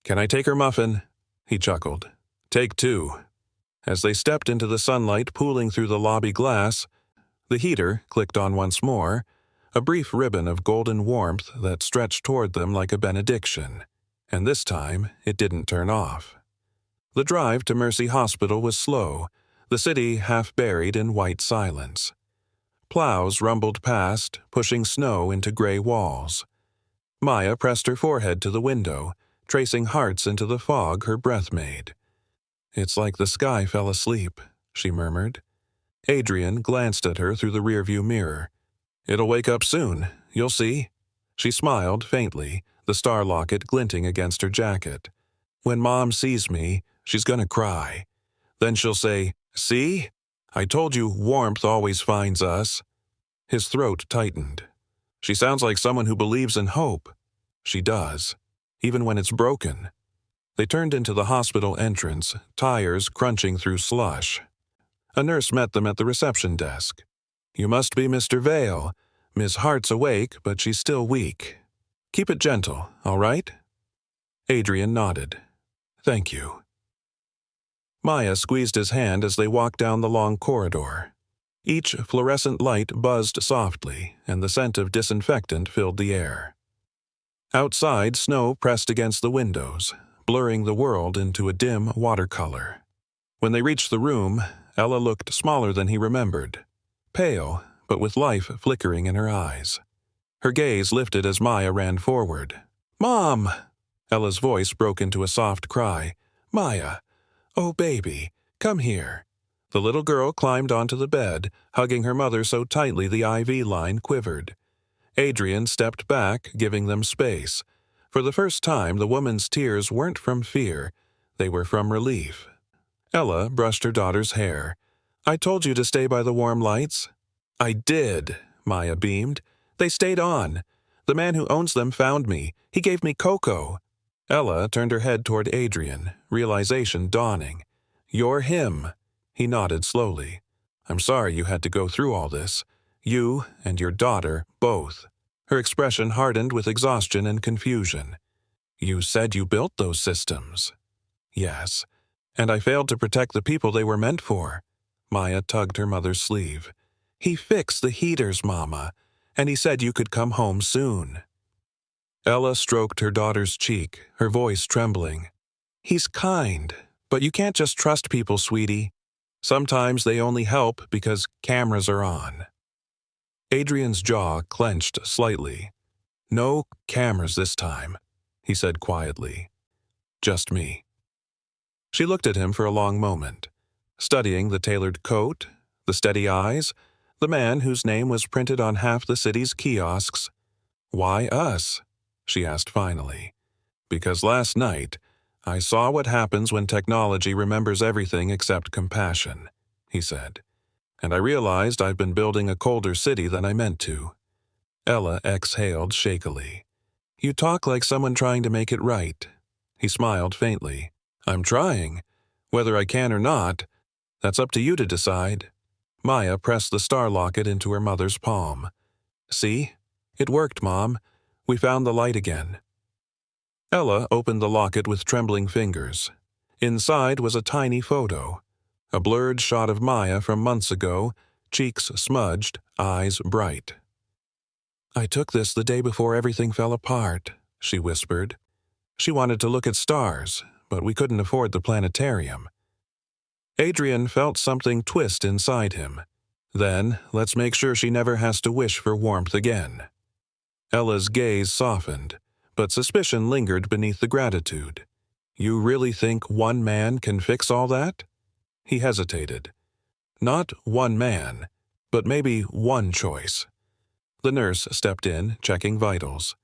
Can I take her muffin? He chuckled. Take two. As they stepped into the sunlight pooling through the lobby glass, the heater clicked on once more, a brief ribbon of golden warmth that stretched toward them like a benediction. And this time, it didn't turn off. The drive to Mercy Hospital was slow, the city half buried in white silence. Plows rumbled past, pushing snow into gray walls. Maya pressed her forehead to the window, tracing hearts into the fog her breath made. It's like the sky fell asleep, she murmured. Adrian glanced at her through the rearview mirror. It'll wake up soon, you'll see. She smiled faintly, the star locket glinting against her jacket. When Mom sees me, she's gonna cry. Then she'll say, See? I told you warmth always finds us. His throat tightened. She sounds like someone who believes in hope. She does, even when it's broken. They turned into the hospital entrance, tires crunching through slush. A nurse met them at the reception desk. You must be Mr. Vale. Ms. Hart's awake, but she's still weak. Keep it gentle, all right? Adrian nodded. Thank you. Maya squeezed his hand as they walked down the long corridor. Each fluorescent light buzzed softly, and the scent of disinfectant filled the air. Outside, snow pressed against the windows, blurring the world into a dim watercolor. When they reached the room, Ella looked smaller than he remembered. Pale, but with life flickering in her eyes. Her gaze lifted as Maya ran forward. Mom! Ella's voice broke into a soft cry. Maya! Oh, baby, come here. The little girl climbed onto the bed, hugging her mother so tightly the IV line quivered. Adrian stepped back, giving them space. For the first time, the woman's tears weren't from fear. They were from relief. Ella brushed her daughter's hair. I told you to stay by the warm lights. I did, Maya beamed. They stayed on. The man who owns them found me. He gave me cocoa. Ella turned her head toward Adrian, realization dawning. You're him. He nodded slowly. I'm sorry you had to go through all this. You and your daughter, both. Her expression hardened with exhaustion and confusion. You said you built those systems. Yes. And I failed to protect the people they were meant for. Maya tugged her mother's sleeve. He fixed the heaters, Mama, and he said you could come home soon. Ella stroked her daughter's cheek, her voice trembling. He's kind, but you can't just trust people, sweetie. Sometimes they only help because cameras are on. Adrian's jaw clenched slightly. No cameras this time, he said quietly. Just me. She looked at him for a long moment, studying the tailored coat, the steady eyes, the man whose name was printed on half the city's kiosks. Why us? She asked finally. Because last night, I saw what happens when technology remembers everything except compassion, he said. And I realized I've been building a colder city than I meant to. Ella exhaled shakily. You talk like someone trying to make it right. He smiled faintly. I'm trying. Whether I can or not, that's up to you to decide. Maya pressed the star locket into her mother's palm. See? It worked, Mom. We found the light again. Ella opened the locket with trembling fingers. Inside was a tiny photo. A blurred shot of Maya from months ago, cheeks smudged, eyes bright. I took this the day before everything fell apart, she whispered. She wanted to look at stars, but we couldn't afford the planetarium. Adrian felt something twist inside him. Then, let's make sure she never has to wish for warmth again. Ella's gaze softened, but suspicion lingered beneath the gratitude. You really think one man can fix all that? He hesitated. Not one man, but maybe one choice. The nurse stepped in, checking vitals.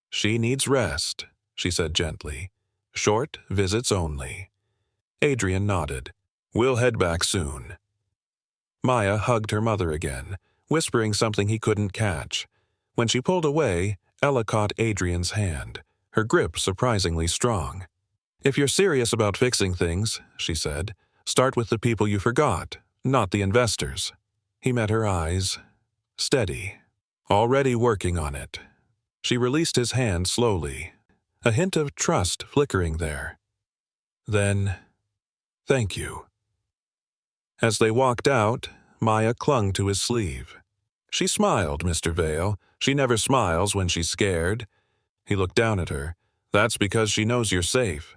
She needs rest, she said gently. Short visits only. Adrian nodded. We'll head back soon. Maya hugged her mother again, whispering something he couldn't catch. When she pulled away, Ella caught Adrian's hand, her grip surprisingly strong. If you're serious about fixing things, she said, start with the people you forgot, not the investors. He met her eyes. Steady. Already working on it. She released his hand slowly, a hint of trust flickering there. Then, thank you. As they walked out, Maya clung to his sleeve. She smiled, Mr. Vale. She never smiles when she's scared. He looked down at her. That's because she knows you're safe.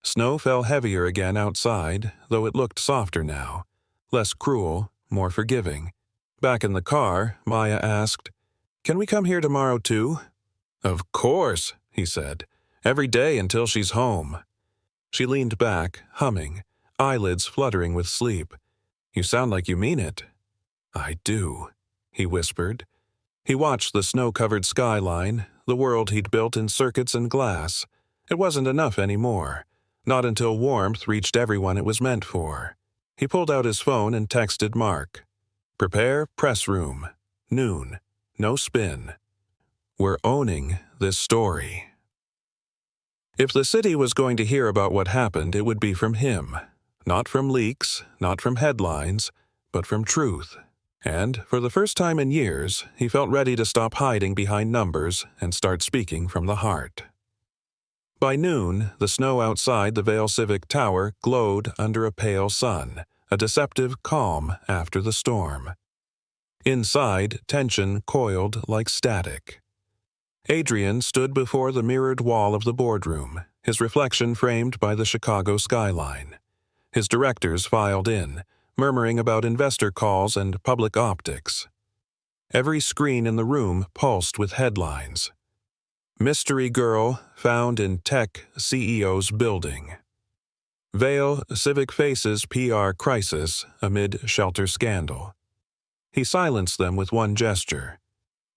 Snow fell heavier again outside, though it looked softer now. Less cruel, more forgiving. Back in the car, Maya asked, Can we come here tomorrow too? Of course, he said. Every day until she's home. She leaned back, humming, eyelids fluttering with sleep. You sound like you mean it. I do, he whispered. He watched the snow-covered skyline, the world he'd built in circuits and glass. It wasn't enough anymore. Not until warmth reached everyone it was meant for. He pulled out his phone and texted Mark. Prepare press room. Noon. No spin. We're owning this story. If the city was going to hear about what happened, it would be from him. Not from leaks, not from headlines, but from truth. And, for the first time in years, he felt ready to stop hiding behind numbers and start speaking from the heart. By noon, the snow outside the Vale Civic Tower glowed under a pale sun, a deceptive calm after the storm. Inside, tension coiled like static. Adrian stood before the mirrored wall of the boardroom, his reflection framed by the Chicago skyline. His directors filed in, murmuring about investor calls and public optics. Every screen in the room pulsed with headlines. Mystery Girl found in Tech CEO's building. Vale Civic faces PR crisis amid shelter scandal. He silenced them with one gesture.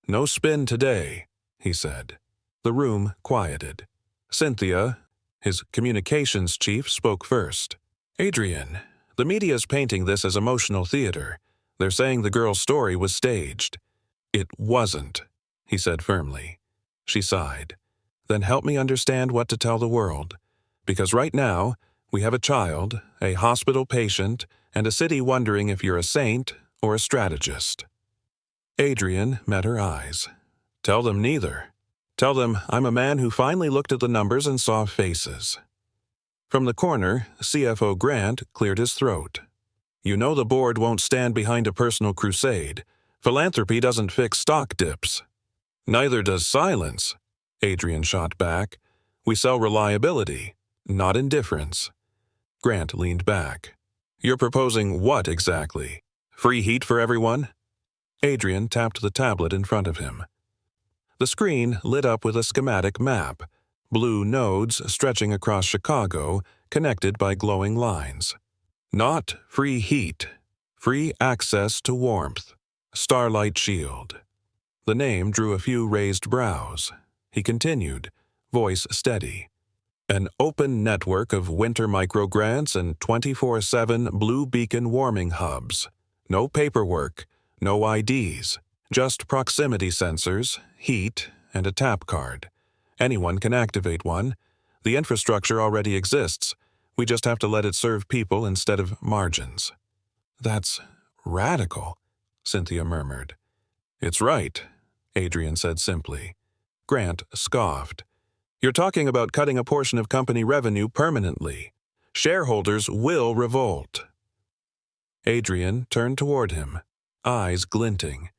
No spin today, he said. The room quieted. Cynthia, his communications chief, spoke first. Adrian, the media's painting this as emotional theater. They're saying the girl's story was staged. It wasn't, he said firmly. She sighed. Then help me understand what to tell the world. Because right now, we have a child, a hospital patient, and a city wondering if you're a saint or a strategist. Adrian met her eyes. Tell them neither. Tell them I'm a man who finally looked at the numbers and saw faces. From the corner, CFO Grant cleared his throat. You know the board won't stand behind a personal crusade. Philanthropy doesn't fix stock dips. Neither does silence, Adrian shot back. We sell reliability, not indifference. Grant leaned back. You're proposing what exactly? Free heat for everyone? Adrian tapped the tablet in front of him. The screen lit up with a schematic map, blue nodes stretching across Chicago, connected by glowing lines. Not free heat, free access to warmth. Starlight Shield. The name drew a few raised brows. He continued, voice steady. An open network of winter microgrants and 24/7 Blue Beacon warming hubs. No paperwork, no IDs, just proximity sensors, heat, and a tap card. Anyone can activate one. The infrastructure already exists. We just have to let it serve people instead of margins. That's radical, Cynthia murmured. It's right, Adrian said simply. Grant scoffed. You're talking about cutting a portion of company revenue permanently. Shareholders will revolt. Adrian turned toward him, eyes glinting.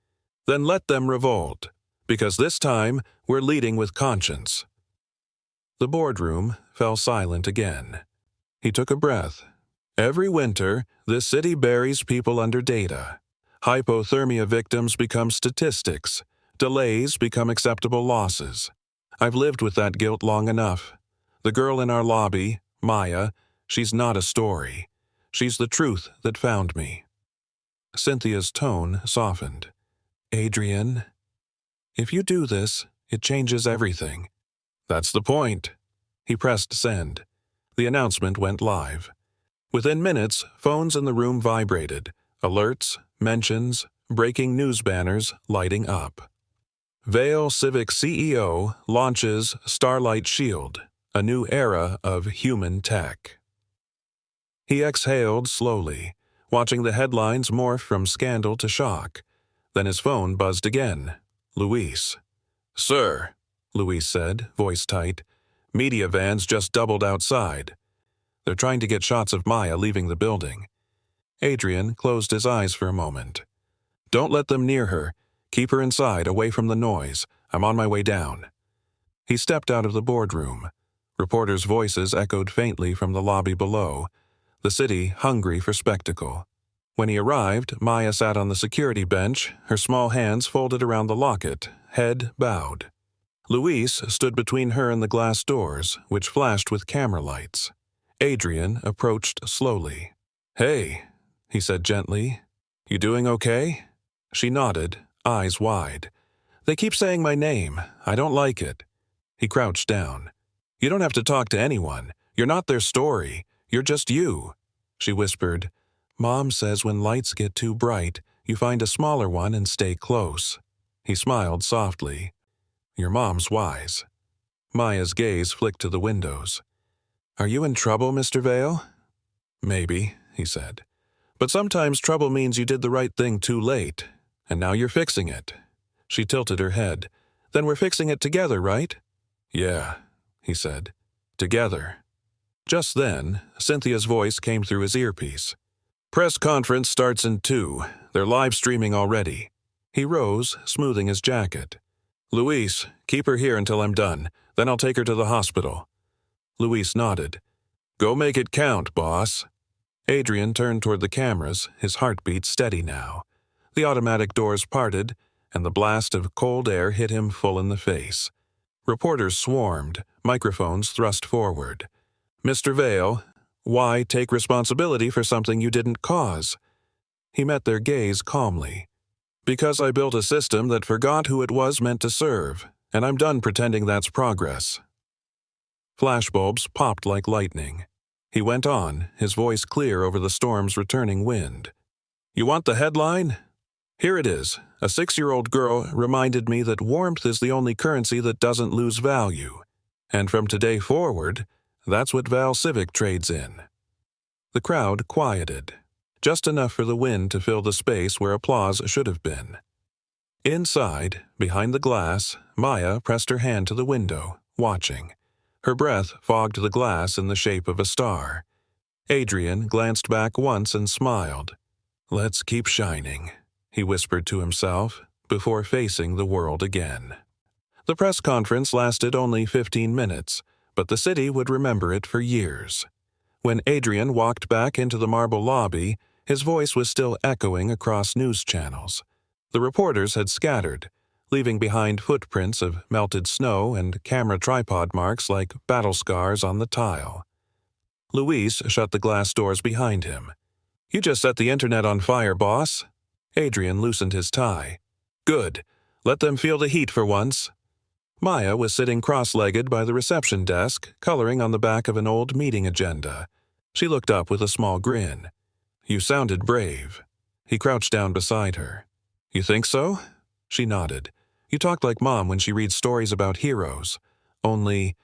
Then let them revolt, because this time we're leading with conscience. The boardroom fell silent again. He took a breath. Every winter, this city buries people under data. Hypothermia victims become statistics. Delays become acceptable losses. I've lived with that guilt long enough. The girl in our lobby, Maya, she's not a story. She's the truth that found me. Cynthia's tone softened. Adrian, if you do this, it changes everything. That's the point. He pressed send. The announcement went live. Within minutes, phones in the room vibrated. Alerts, mentions, breaking news banners lighting up. Vail Civic CEO launches Starlight Shield, a new era of human tech. He exhaled slowly, watching the headlines morph from scandal to shock. Then his phone buzzed again. Luis. Sir, Luis said, voice tight. Media vans just doubled outside. They're trying to get shots of Maya leaving the building. Adrian closed his eyes for a moment. Don't let them near her. Keep her inside, away from the noise. I'm on my way down. He stepped out of the boardroom. Reporters' voices echoed faintly from the lobby below, the city hungry for spectacle. When he arrived, Maya sat on the security bench, her small hands folded around the locket, head bowed. Luis stood between her and the glass doors, which flashed with camera lights. Adrian approached slowly. Hey, he said gently. You doing okay? She nodded, eyes wide. They keep saying my name. I don't like it. He crouched down. You don't have to talk to anyone. You're not their story. You're just you. She whispered. Mom says when lights get too bright, you find a smaller one and stay close. He smiled softly. Your mom's wise. Maya's gaze flicked to the windows. Are you in trouble, Mr. Vail? Maybe, he said. But sometimes trouble means you did the right thing too late, and now you're fixing it. She tilted her head. Then we're fixing it together, right? Yeah, he said. Together. Just then, Cynthia's voice came through his earpiece. Press conference starts in 2. They're live streaming already. He rose, smoothing his jacket. Luis, keep her here until I'm done. Then I'll take her to the hospital. Luis nodded. Go make it count, boss. Adrian turned toward the cameras, his heartbeat steady now. The automatic doors parted, and the blast of cold air hit him full in the face. Reporters swarmed, microphones thrust forward. Mr. Vail, why take responsibility for something you didn't cause? He met their gaze calmly. Because I built a system that forgot who it was meant to serve, and I'm done pretending that's progress. Flashbulbs popped like lightning. He went on, his voice clear over the storm's returning wind. You want the headline? Here it is. A 6-year-old girl reminded me that warmth is the only currency that doesn't lose value. And from today forward, that's what Val Civic trades in. The crowd quieted, just enough for the wind to fill the space where applause should have been. Inside, behind the glass, Maya pressed her hand to the window, watching. Her breath fogged the glass in the shape of a star. Adrian glanced back once and smiled. Let's keep shining, he whispered to himself, before facing the world again. The press conference lasted only 15 minutes, but the city would remember it for years. When Adrian walked back into the marble lobby, his voice was still echoing across news channels. The reporters had scattered, leaving behind footprints of melted snow and camera tripod marks like battle scars on the tile. Luis shut the glass doors behind him. You just set the internet on fire, boss. Adrian loosened his tie. Good. Let them feel the heat for once. Maya was sitting cross-legged by the reception desk, coloring on the back of an old meeting agenda. She looked up with a small grin. You sounded brave. He crouched down beside her. You think so? She nodded. You talked like Mom when she reads stories about heroes. Only,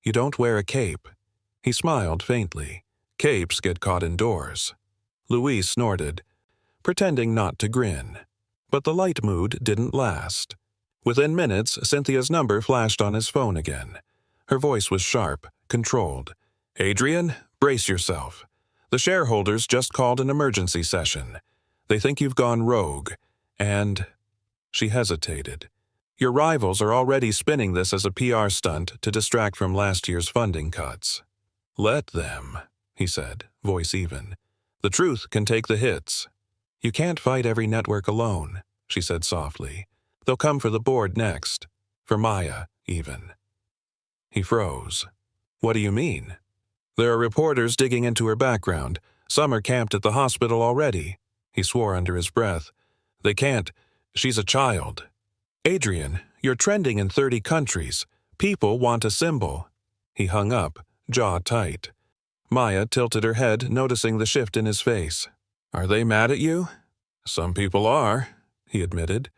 you don't wear a cape. He smiled faintly. Capes get caught indoors. Luis snorted, pretending not to grin. But the light mood didn't last. Within minutes, Cynthia's number flashed on his phone again. Her voice was sharp, controlled. Adrian, brace yourself. The shareholders just called an emergency session. They think you've gone rogue, and... She hesitated. Your rivals are already spinning this as a PR stunt to distract from last year's funding cuts. Let them, he said, voice even. The truth can take the hits. You can't fight every network alone, she said softly. They'll come for the board next. For Maya, even. He froze. What do you mean? There are reporters digging into her background. Some are camped at the hospital already. He swore under his breath. They can't. She's a child. Adrian, you're trending in 30 countries. People want a symbol. He hung up, jaw tight. Maya tilted her head, noticing the shift in his face. Are they mad at you? Some people are, he admitted.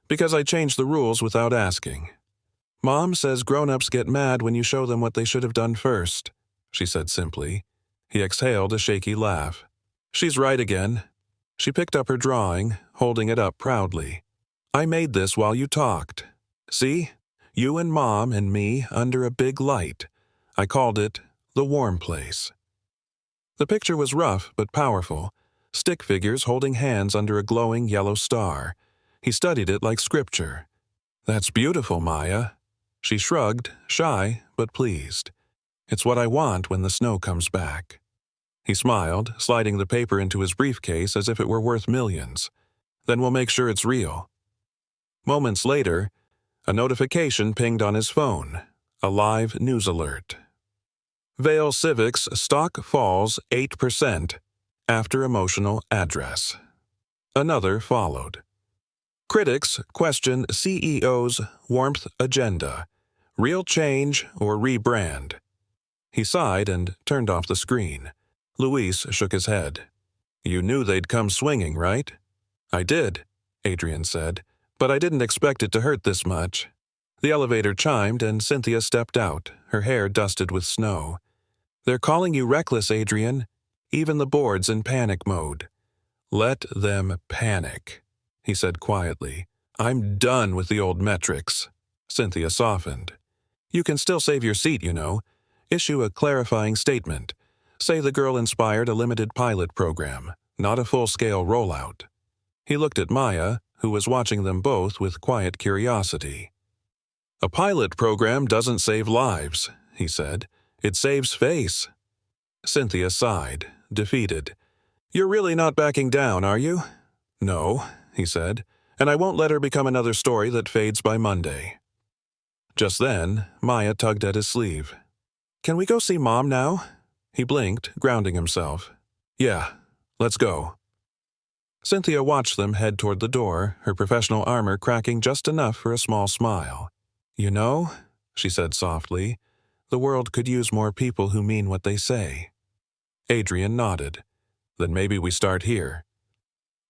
Because I changed the rules without asking. Mom says grown-ups get mad when you show them what they should have done first, she said simply. He exhaled a shaky laugh. She's right again. She picked up her drawing, holding it up proudly. I made this while you talked. See? You and Mom and me under a big light. I called it The Warm Place. The picture was rough but powerful. Stick figures holding hands under a glowing yellow star. He studied it like scripture. That's beautiful, Maya. She shrugged, shy but pleased. It's what I want when the snow comes back. He smiled, sliding the paper into his briefcase as if it were worth millions. Then we'll make sure it's real. Moments later, a notification pinged on his phone. A live news alert. Vale Civic's stock falls 8% after emotional address. Another followed. Critics question CEO's warmth agenda. Real change or rebrand? He sighed and turned off the screen. Luis shook his head. You knew they'd come swinging, right? I did, Adrian said, but I didn't expect it to hurt this much. The elevator chimed and Cynthia stepped out, her hair dusted with snow. They're calling you reckless, Adrian. Even the board's in panic mode. Let them panic, he said quietly. I'm done with the old metrics. Cynthia softened. You can still save your seat, you know. Issue a clarifying statement. Say the girl inspired a limited pilot program, not a full-scale rollout. He looked at Maya, who was watching them both with quiet curiosity. A pilot program doesn't save lives, he said. It saves face. Cynthia sighed, defeated. You're really not backing down, are you? No, he said, and I won't let her become another story that fades by Monday. Just then, Maya tugged at his sleeve. Can we go see Mom now? He blinked, grounding himself. Yeah, let's go. Cynthia watched them head toward the door, her professional armor cracking just enough for a small smile. You know, she said softly, the world could use more people who mean what they say. Adrian nodded. Then maybe we start here.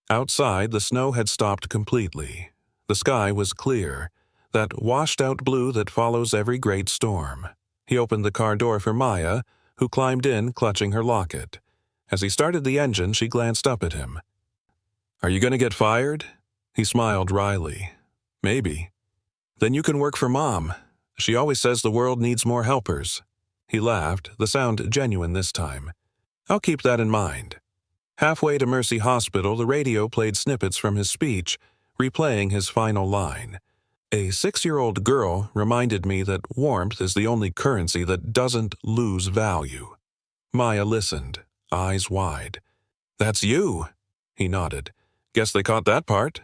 Outside, the snow had stopped completely. The sky was clear, that washed-out blue that follows every great storm. He opened the car door for Maya, who climbed in, clutching her locket. As he started the engine, she glanced up at him. Are you going to get fired? He smiled wryly. Maybe. Then you can work for Mom. She always says the world needs more helpers. He laughed, the sound genuine this time. I'll keep that in mind. Halfway to Mercy Hospital, the radio played snippets from his speech, replaying his final line. A 6-year-old girl reminded me that warmth is the only currency that doesn't lose value. Maya listened, eyes wide. That's you, he nodded. Guess they caught that part.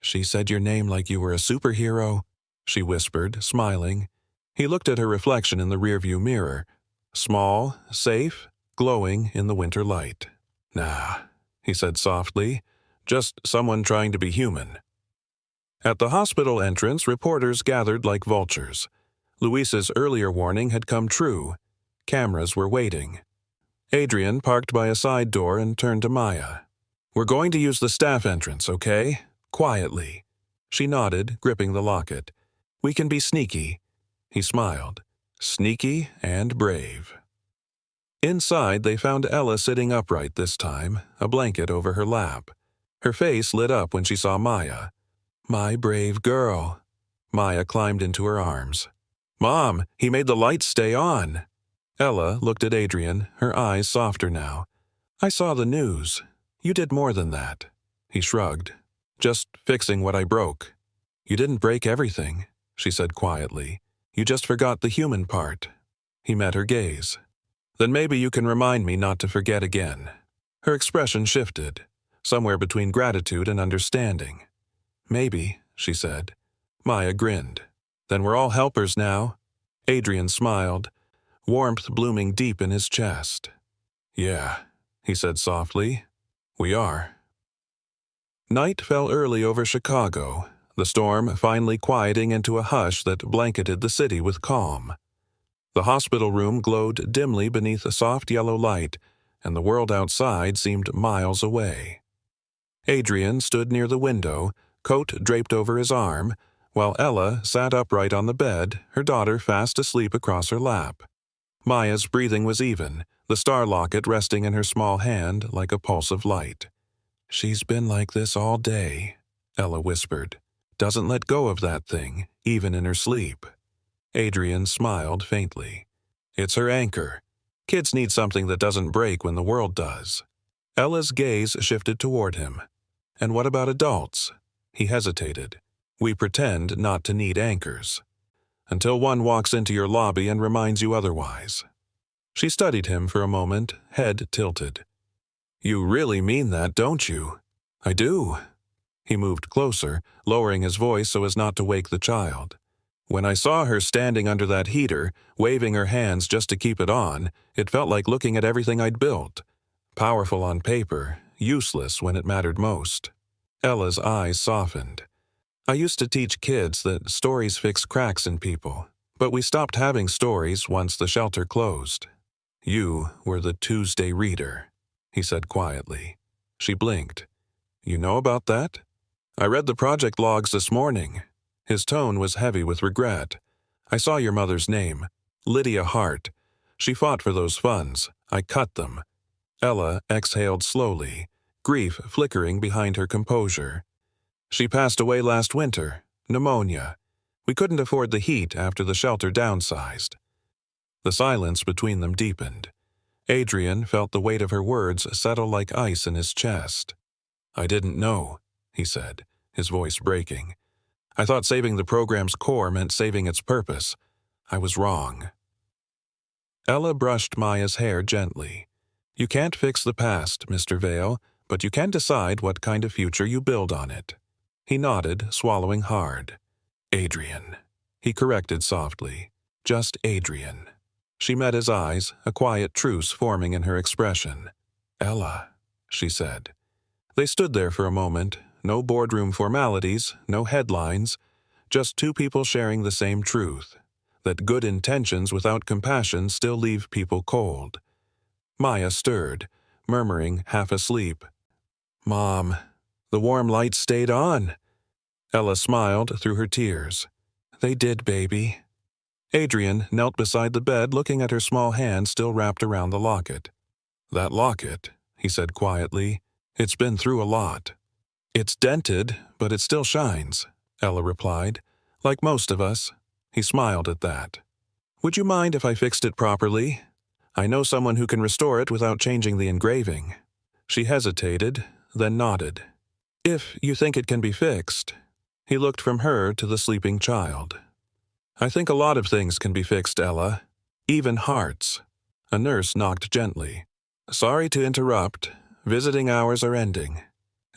She said your name like you were a superhero, she whispered, smiling. He looked at her reflection in the rearview mirror. Small, safe, glowing in the winter light. Nah, he said softly. Just someone trying to be human. At the hospital entrance, reporters gathered like vultures. Luis's earlier warning had come true. Cameras were waiting. Adrian parked by a side door and turned to Maya. We're going to use the staff entrance, okay? Quietly. She nodded, gripping the locket. We can be sneaky. He smiled. Sneaky and brave. Inside, they found Ella sitting upright this time, a blanket over her lap. Her face lit up when she saw Maya. My brave girl. Maya climbed into her arms. Mom, he made the lights stay on. Ella looked at Adrian, her eyes softer now. I saw the news. You did more than that. He shrugged. Just fixing what I broke. You didn't break everything, she said quietly. You just forgot the human part. He met her gaze. Then maybe you can remind me not to forget again. Her expression shifted, somewhere between gratitude and understanding. Maybe, she said. Maya grinned. Then we're all helpers now. Adrian smiled, warmth blooming deep in his chest. Yeah, he said softly. We are. Night fell early over Chicago, the storm finally quieting into a hush that blanketed the city with calm. The hospital room glowed dimly beneath a soft yellow light, and the world outside seemed miles away. Adrian stood near the window, coat draped over his arm, while Ella sat upright on the bed, her daughter fast asleep across her lap. Maya's breathing was even, the star locket resting in her small hand like a pulse of light. She's been like this all day, Ella whispered. Doesn't let go of that thing, even in her sleep. Adrian smiled faintly. It's her anchor. Kids need something that doesn't break when the world does. Ella's gaze shifted toward him. And what about adults? He hesitated. We pretend not to need anchors. Until one walks into your lobby and reminds you otherwise. She studied him for a moment, head tilted. You really mean that, don't you? I do. He moved closer, lowering his voice so as not to wake the child. When I saw her standing under that heater, waving her hands just to keep it on, it felt like looking at everything I'd built. Powerful on paper, useless when it mattered most. Ella's eyes softened. I used to teach kids that stories fix cracks in people, but we stopped having stories once the shelter closed. You were the Tuesday reader, he said quietly. She blinked. You know about that? I read the project logs this morning. His tone was heavy with regret. I saw your mother's name, Lydia Hart. She fought for those funds. I cut them. Ella exhaled slowly, grief flickering behind her composure. She passed away last winter, pneumonia. We couldn't afford the heat after the shelter downsized. The silence between them deepened. Adrian felt the weight of her words settle like ice in his chest. I didn't know, he said, his voice breaking. I thought saving the program's core meant saving its purpose. I was wrong. Ella brushed Maya's hair gently. You can't fix the past, Mr. Vale, but you can decide what kind of future you build on it. He nodded, swallowing hard. Adrian. He corrected softly. Just Adrian. She met his eyes, a quiet truce forming in her expression. Ella, she said. They stood there for a moment, no boardroom formalities, no headlines, just two people sharing the same truth, that good intentions without compassion still leave people cold. Maya stirred, murmuring, half asleep. Mom, the warm lights stayed on. Ella smiled through her tears. They did, baby. Adrian knelt beside the bed looking at her small hand still wrapped around the locket. That locket, he said quietly, it's been through a lot. It's dented, but it still shines, Ella replied. Like most of us. He smiled at that. Would you mind if I fixed it properly? I know someone who can restore it without changing the engraving. She hesitated, then nodded. If you think it can be fixed. He looked from her to the sleeping child. I think a lot of things can be fixed, Ella. Even hearts. A nurse knocked gently. Sorry to interrupt. Visiting hours are ending.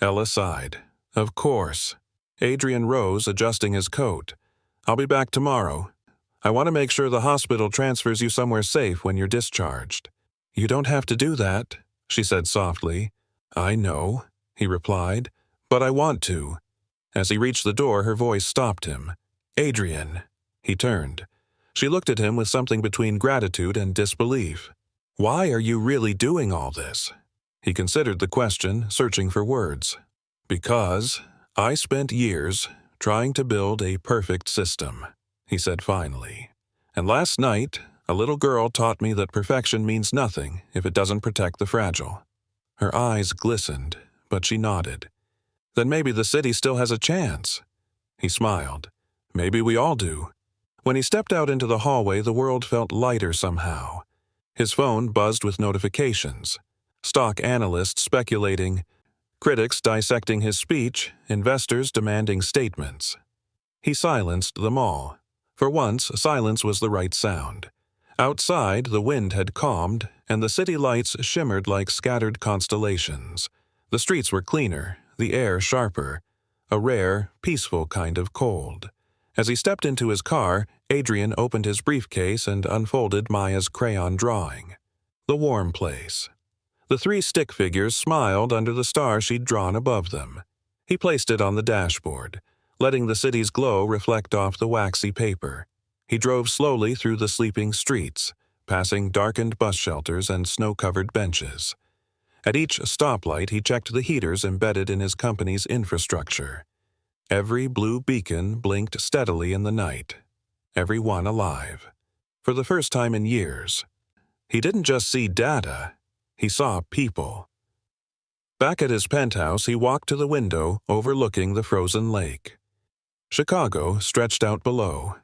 Ella sighed. Of course. Adrian rose, adjusting his coat. I'll be back tomorrow. I want to make sure the hospital transfers you somewhere safe when you're discharged. You don't have to do that, she said softly. I know, he replied, but I want to. As he reached the door, her voice stopped him. Adrian. He turned. She looked at him with something between gratitude and disbelief. Why are you really doing all this? He considered the question, searching for words. Because I spent years trying to build a perfect system, he said finally. And last night, a little girl taught me that perfection means nothing if it doesn't protect the fragile. Her eyes glistened, but she nodded. Then maybe the city still has a chance. He smiled. Maybe we all do. When he stepped out into the hallway, the world felt lighter somehow. His phone buzzed with notifications. Stock analysts speculating, critics dissecting his speech, investors demanding statements. He silenced them all. For once, silence was the right sound. Outside, the wind had calmed, and the city lights shimmered like scattered constellations. The streets were cleaner, the air sharper, a rare, peaceful kind of cold. As he stepped into his car, Adrian opened his briefcase and unfolded Maya's crayon drawing. The warm place. The three stick figures smiled under the star she'd drawn above them. He placed it on the dashboard, letting the city's glow reflect off the waxy paper. He drove slowly through the sleeping streets, passing darkened bus shelters and snow-covered benches. At each stoplight, he checked the heaters embedded in his company's infrastructure. Every blue beacon blinked steadily in the night, every one alive. For the first time in years, he didn't just see data, he saw people. Back at his penthouse, he walked to the window overlooking the frozen lake. Chicago stretched out below,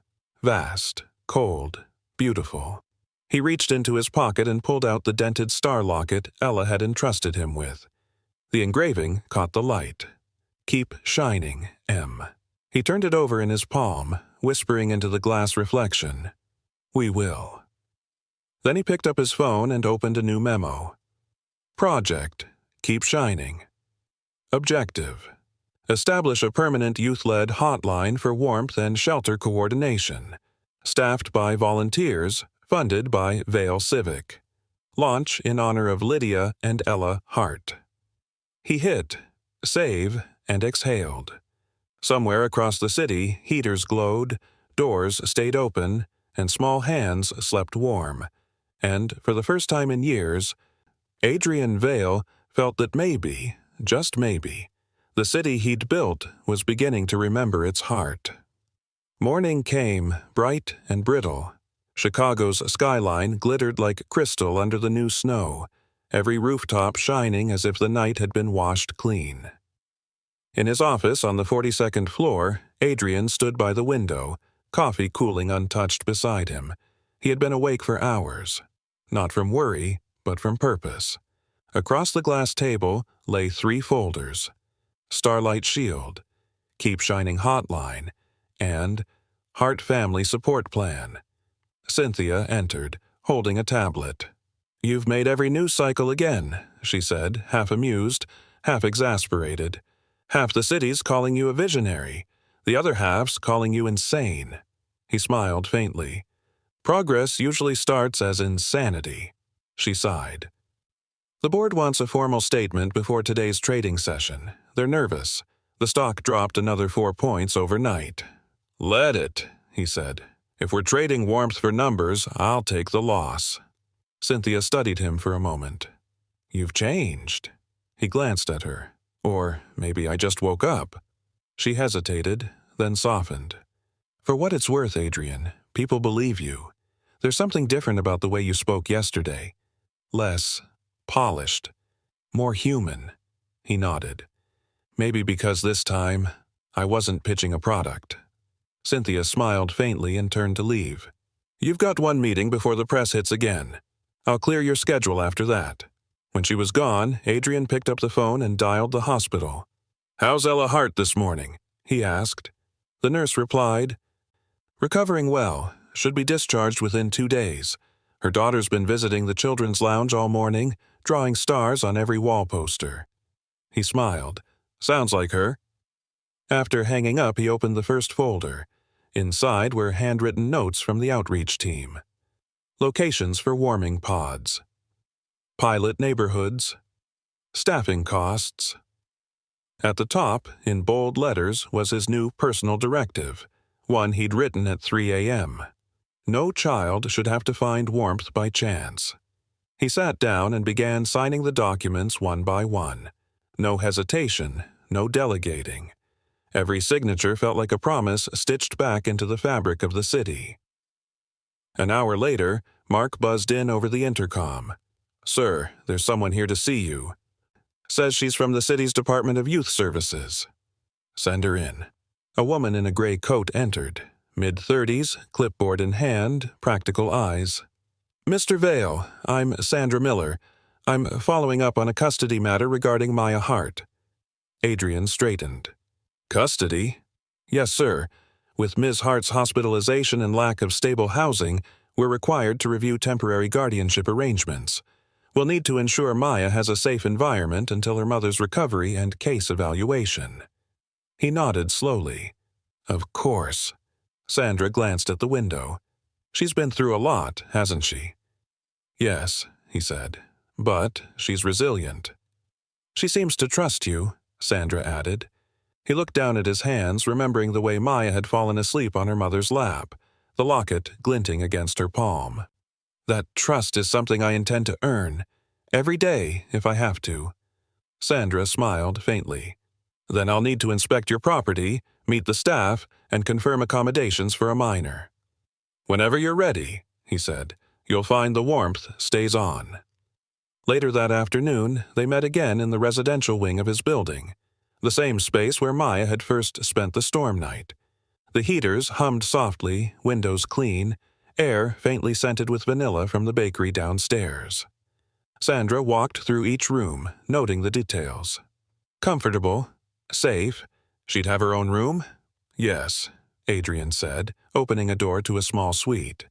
vast, cold, beautiful. He reached into his pocket and pulled out the dented star locket Ella had entrusted him with. The engraving caught the light. "Keep shining, M." He turned it over in his palm, whispering into the glass reflection, "We will." Then he picked up his phone and opened a new memo. Project, keep shining. Objective, establish a permanent youth-led hotline for warmth and shelter coordination, staffed by volunteers, funded by Vale Civic. Launch in honor of Lydia and Ella Hart. He hit save and exhaled. Somewhere across the city, heaters glowed, doors stayed open, and small hands slept warm. And, for the first time in years, Adrian Vale felt that maybe, just maybe, the city he'd built was beginning to remember its heart. Morning came, bright and brittle. Chicago's skyline glittered like crystal under the new snow, every rooftop shining as if the night had been washed clean. In his office on the 42nd floor, Adrian stood by the window, coffee cooling untouched beside him. He had been awake for hours, not from worry, but from purpose. Across the glass table lay 3 folders: Starlight Shield, Keep Shining Hotline, and Heart Family Support Plan. Cynthia entered, holding a tablet. "You've made every news cycle again," she said, half amused, half exasperated. "Half the city's calling you a visionary, the other half's calling you insane." He smiled faintly. "Progress usually starts as insanity." She sighed. "The board wants a formal statement before today's trading session. They're nervous. The stock dropped another 4 points overnight." "Let it," he said. "If we're trading warmth for numbers, I'll take the loss." Cynthia studied him for a moment. "You've changed." He glanced at her. "Or maybe I just woke up." She hesitated, then softened. "For what it's worth, Adrian, people believe you. There's something different about the way you spoke yesterday. Less polished. More human." He nodded. "Maybe because this time, I wasn't pitching a product." Cynthia smiled faintly and turned to leave. "You've got one meeting before the press hits again. I'll clear your schedule after that." When she was gone, Adrian picked up the phone and dialed the hospital. "How's Ella Hart this morning?" he asked. The nurse replied, "Recovering well. Should be discharged within 2 days. Her daughter's been visiting the children's lounge all morning, drawing stars on every wall poster." He smiled. "Sounds like her." After hanging up, he opened the first folder. Inside were handwritten notes from the outreach team. Locations for warming pods. Pilot neighborhoods. Staffing costs. At the top, in bold letters, was his new personal directive, one he'd written at 3 a.m. No child should have to find warmth by chance. He sat down and began signing the documents one by one. No hesitation, no delegating. Every signature felt like a promise stitched back into the fabric of the city. An hour later, Mark buzzed in over the intercom. "Sir, there's someone here to see you. Says she's from the city's Department of Youth Services." "Send her in." A woman in a gray coat entered, mid-30s, clipboard in hand, practical eyes. "Mr. Vale, I'm Sandra Miller. I'm following up on a custody matter regarding Maya Hart." Adrian straightened. "Custody?" "Yes, sir. With Ms. Hart's hospitalization and lack of stable housing, we're required to review temporary guardianship arrangements. We'll need to ensure Maya has a safe environment until her mother's recovery and case evaluation." He nodded slowly. "Of course." Sandra glanced at the window. She's been through a lot, hasn't she? Yes, he said, but she's resilient. She seems to trust you, Sandra added. He looked down at his hands, remembering the way Maya had fallen asleep on her mother's lap, the locket glinting against her palm. That trust is something I intend to earn, every day if I have to. Sandra smiled faintly. Then I'll need to inspect your property, meet the staff, and confirm accommodations for a minor. Whenever you're ready, he said, you'll find the warmth stays on. Later that afternoon, they met again in the residential wing of his building, the same space where Maya had first spent the storm night. The heaters hummed softly, windows clean, air faintly scented with vanilla from the bakery downstairs. Sandra walked through each room, noting the details. Comfortable, safe. She'd have her own room? Yes, Adrian said, opening a door to a small suite.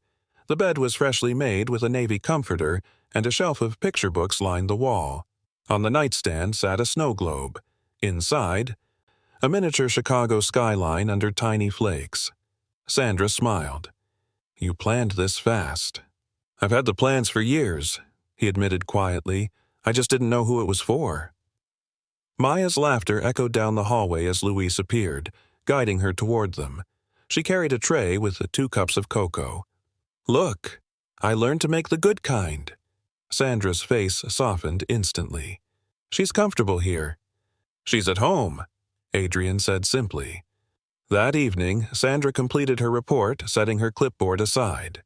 The bed was freshly made with a navy comforter, and a shelf of picture books lined the wall. On the nightstand sat a snow globe. Inside, a miniature Chicago skyline under tiny flakes. Sandra smiled. You planned this fast. I've had the plans for years, he admitted quietly. I just didn't know who it was for. Maya's laughter echoed down the hallway as Louise appeared, guiding her toward them. She carried a tray with 2 cups of cocoa. Look, I learned to make the good kind. Sandra's face softened instantly. She's comfortable here. She's at home, Adrian said simply. That evening, Sandra completed her report, setting her clipboard aside.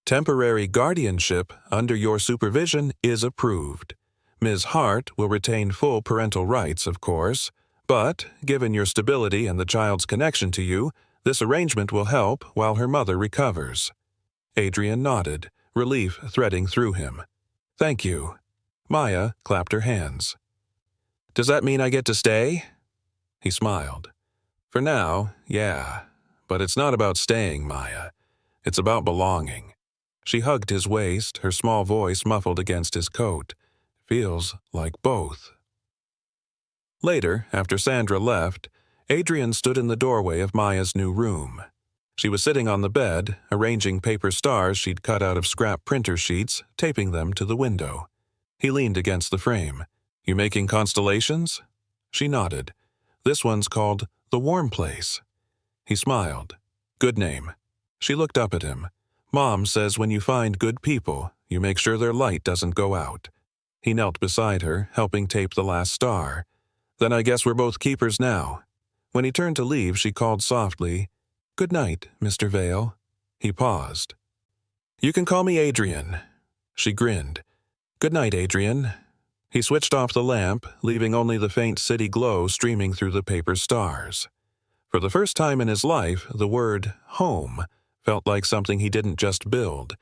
Temporary guardianship under your supervision is approved. Ms. Hart will retain full parental rights, of course, but, given your stability and the child's connection to you, this arrangement will help while her mother recovers. Adrian nodded, relief threading through him. Thank you. Maya clapped her hands. Does that mean I get to stay? He smiled. For now, yeah. But it's not about staying, Maya. It's about belonging. She hugged his waist, her small voice muffled against his coat. Feels like both. Later, after Sandra left, Adrian stood in the doorway of Maya's new room. She was sitting on the bed, arranging paper stars she'd cut out of scrap printer sheets, taping them to the window. He leaned against the frame. You making constellations? She nodded. This one's called The Warm Place. He smiled. Good name. She looked up at him. Mom says when you find good people, you make sure their light doesn't go out. He knelt beside her, helping tape the last star. Then I guess we're both keepers now. When he turned to leave, she called softly, Good night, Mr. Vale. He paused. You can call me Adrian. She grinned. Good night, Adrian. He switched off the lamp, leaving only the faint city glow streaming through the paper stars. For the first time in his life, the word home felt like something he didn't just build.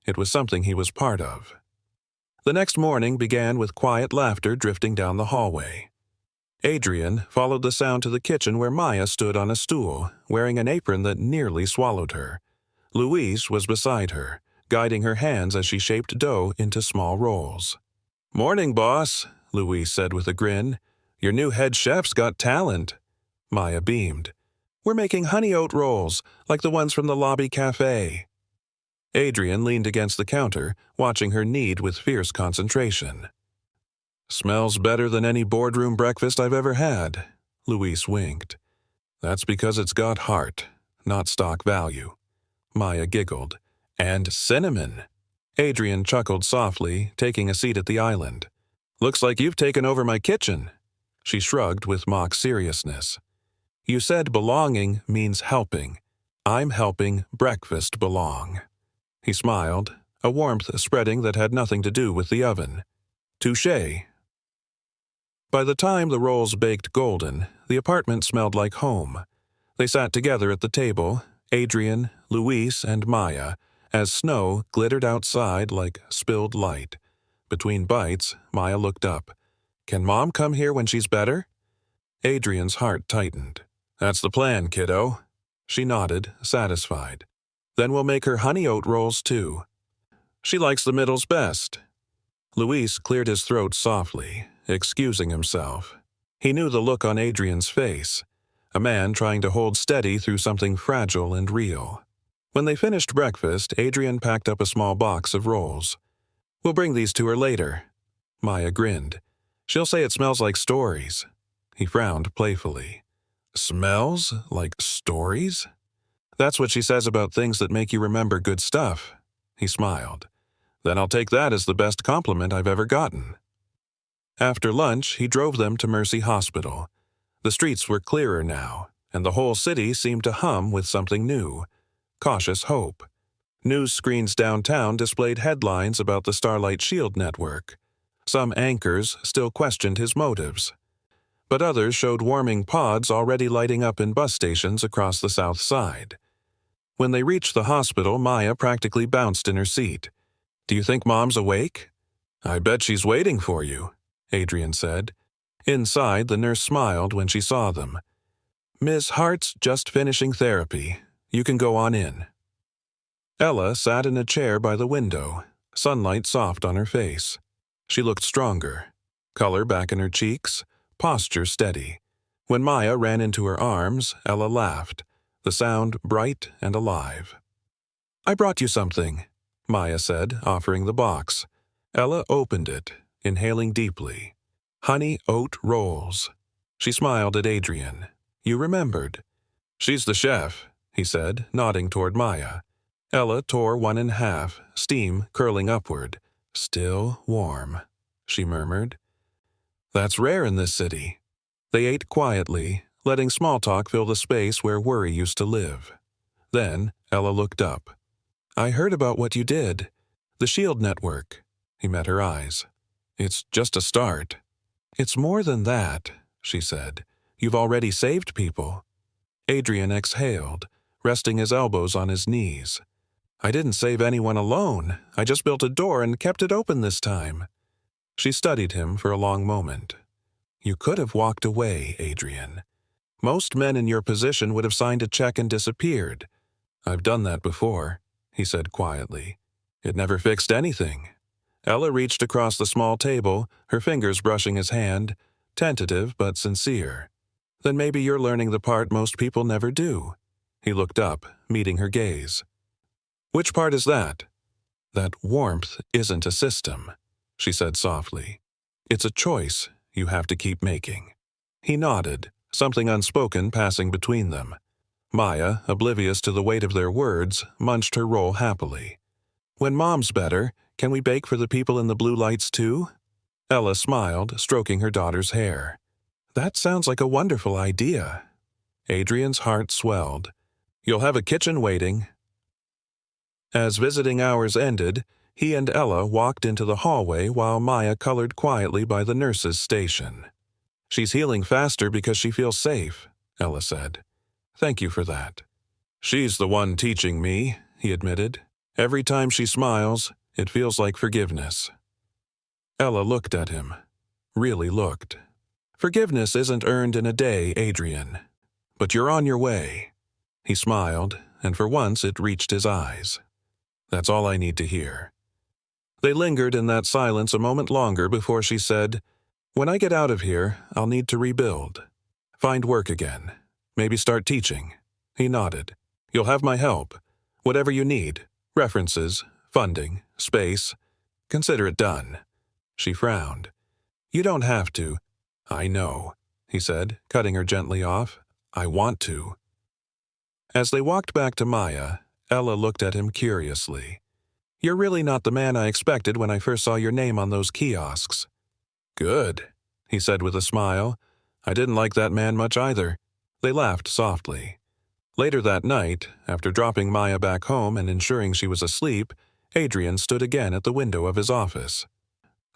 It was something he was part of. The next morning began with quiet laughter drifting down the hallway. Adrian followed the sound to the kitchen where Maya stood on a stool, wearing an apron that nearly swallowed her. Louise was beside her, guiding her hands as she shaped dough into small rolls. Morning, boss, Louise said with a grin. Your new head chef's got talent. Maya beamed. We're making honey oat rolls, like the ones from the lobby cafe. Adrian leaned against the counter, watching her knead with fierce concentration. Smells better than any boardroom breakfast I've ever had, Louise winked. That's because it's got heart, not stock value. Maya giggled. And cinnamon. Adrian chuckled softly, taking a seat at the island. Looks like you've taken over my kitchen. She shrugged with mock seriousness. You said belonging means helping. I'm helping breakfast belong. He smiled, a warmth spreading that had nothing to do with the oven. Touché. By the time the rolls baked golden, the apartment smelled like home. They sat together at the table, Adrian, Louise, and Maya, as snow glittered outside like spilled light. Between bites, Maya looked up. Can Mom come here when she's better? Adrian's heart tightened. That's the plan, kiddo. She nodded, satisfied. Then we'll make her honey oat rolls, too. She likes the middles best. Louise cleared his throat softly, excusing himself. He knew the look on Adrian's face. a man trying to hold steady through something fragile and real. When they finished breakfast, Adrian packed up a small box of rolls. "We'll bring these to her later." Maya grinned. "She'll say it smells like stories." He frowned playfully. "Smells like stories?" "That's what she says about things that make you remember good stuff." He smiled. "Then I'll take that as the best compliment I've ever gotten." After lunch, he drove them to Mercy Hospital. The streets were clearer now, and the whole city seemed to hum with something new. Cautious hope. News screens downtown displayed headlines about the Starlight Shield network. Some anchors still questioned his motives, but others showed warming pods already lighting up in bus stations across the south side. When they reached the hospital, Maya practically bounced in her seat. "Do you think Mom's awake?" "I bet she's waiting for you," Adrian said. Inside, the nurse smiled when she saw them. "Miss Hart's just finishing therapy. You can go on in." Ella sat in a chair by the window, sunlight soft on her face. She looked stronger, color back in her cheeks, posture steady. When Maya ran into her arms, Ella laughed, the sound bright and alive. "I brought you something," Maya said, offering the box. Ella opened it, inhaling deeply. Honey oat rolls. She smiled at Adrian. "You remembered." "She's the chef," he said, nodding toward Maya. Ella tore one in half, steam curling upward. "Still warm," she murmured. "That's rare in this city." They ate quietly, letting small talk fill the space where worry used to live. Then Ella looked up. "I heard about what you did. The Shield Network." He met her eyes. "It's just a start." "It's more than that," she said. "You've already saved people." Adrian exhaled, resting his elbows on his knees. "I didn't save anyone alone. I just built a door and kept it open this time." She studied him for a long moment. "You could have walked away, Adrian. Most men in your position would have signed a check and disappeared." "I've done that before," he said quietly. "It never fixed anything." Ella reached across the small table, her fingers brushing his hand, tentative but sincere. "Then maybe you're learning the part most people never do." He looked up, meeting her gaze. "Which part is that?" "That warmth isn't a system," she said softly. "It's a choice you have to keep making." He nodded, something unspoken passing between them. Maya, oblivious to the weight of their words, munched her roll happily. "When Mom's better, can we bake for the people in the blue lights too?" Ella smiled, stroking her daughter's hair. "That sounds like a wonderful idea." Adrian's heart swelled. "You'll have a kitchen waiting." As visiting hours ended, he and Ella walked into the hallway while Maya colored quietly by the nurse's station. "She's healing faster because she feels safe," Ella said. "Thank you for that." "She's the one teaching me," he admitted. "Every time she smiles, it feels like forgiveness." Ella looked at him. Really looked. "Forgiveness isn't earned in a day, Adrian. But you're on your way." He smiled, and for once it reached his eyes. "That's all I need to hear." They lingered in that silence a moment longer before she said, "When I get out of here, I'll need to rebuild. Find work again. Maybe start teaching." He nodded. "You'll have my help. Whatever you need. References, funding, space. Consider it done." She frowned. "You don't have to." "I know," he said, cutting her gently off. "I want to." As they walked back to Maya, Ella looked at him curiously. "You're really not the man I expected when I first saw your name on those kiosks." "Good," he said with a smile. "I didn't like that man much either." They laughed softly. Later that night, after dropping Maya back home and ensuring she was asleep, Adrian stood again at the window of his office.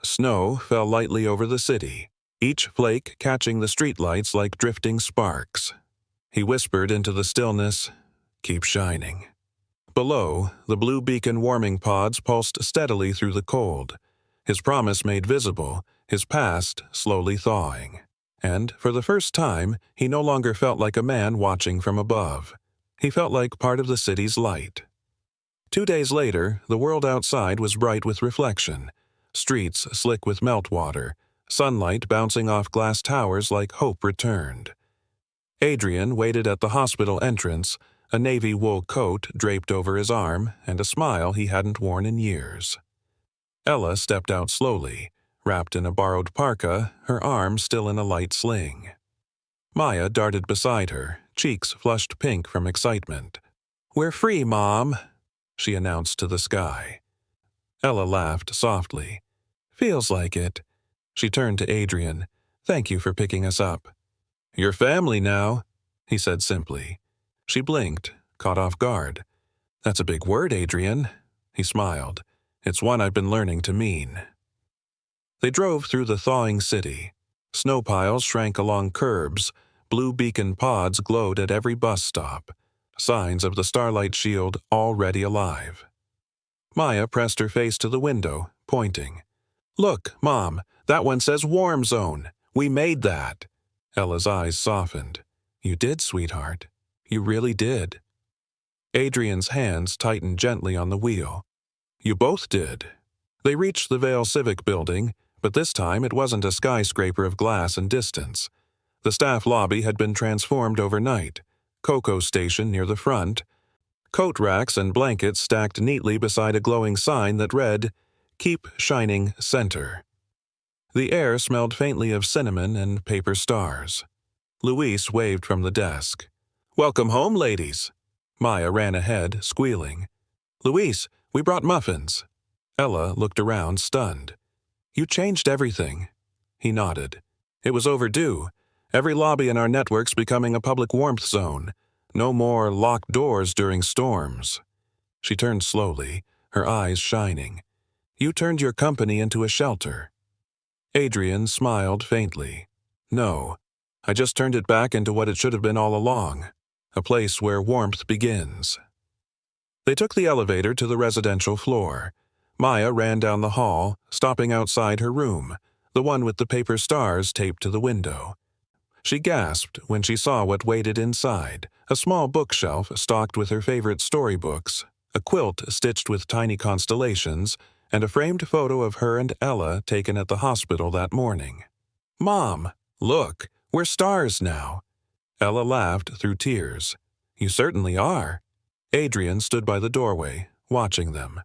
Snow fell lightly over the city, each flake catching the streetlights like drifting sparks. He whispered into the stillness, "Keep shining." Below, the blue beacon warming pods pulsed steadily through the cold, his promise made visible, his past slowly thawing. And, for the first time, he no longer felt like a man watching from above. He felt like part of the city's light. 2 days later, the world outside was bright with reflection, streets slick with meltwater, sunlight bouncing off glass towers like hope returned. Adrian waited at the hospital entrance, a navy wool coat draped over his arm and a smile he hadn't worn in years. Ella stepped out slowly, wrapped in a borrowed parka, her arm still in a light sling. Maya darted beside her, cheeks flushed pink from excitement. "We're free, Mom," she announced to the sky. Ella laughed softly. "Feels like it." She turned to Adrian. "Thank you for picking us up." "You're family now," he said simply. She blinked, caught off guard. "That's a big word, Adrian." He smiled. "It's one I've been learning to mean." They drove through the thawing city. Snow piles shrank along curbs, blue beacon pods glowed at every bus stop, signs of the Starlight Shield already alive. Maya pressed her face to the window, pointing. "Look, Mom, that one says Warm Zone. We made that." Ella's eyes softened. "You did, sweetheart. You really did." Adrian's hands tightened gently on the wheel. "You both did." They reached the Vale Civic Building, but this time it wasn't a skyscraper of glass and distance. The staff lobby had been transformed overnight. Cocoa station near the front. Coat racks and blankets stacked neatly beside a glowing sign that read, "Keep Shining Center." The air smelled faintly of cinnamon and paper stars. Luis waved from the desk. "Welcome home, ladies." Maya ran ahead, squealing. "Luis, we brought muffins." Ella looked around, stunned. "You changed everything." He nodded. "It was overdue. Every lobby in our network's becoming a public warmth zone. No more locked doors during storms." She turned slowly, her eyes shining. "You turned your company into a shelter." Adrian smiled faintly. "No, I just turned it back into what it should have been all along, a place where warmth begins." They took the elevator to the residential floor. Maya ran down the hall, stopping outside her room, the one with the paper stars taped to the window. She gasped when she saw what waited inside, a small bookshelf stocked with her favorite storybooks, a quilt stitched with tiny constellations, and a framed photo of her and Ella taken at the hospital that morning. "Mom, look, we're stars now." Ella laughed through tears. "You certainly are." Adrian stood by the doorway, watching them.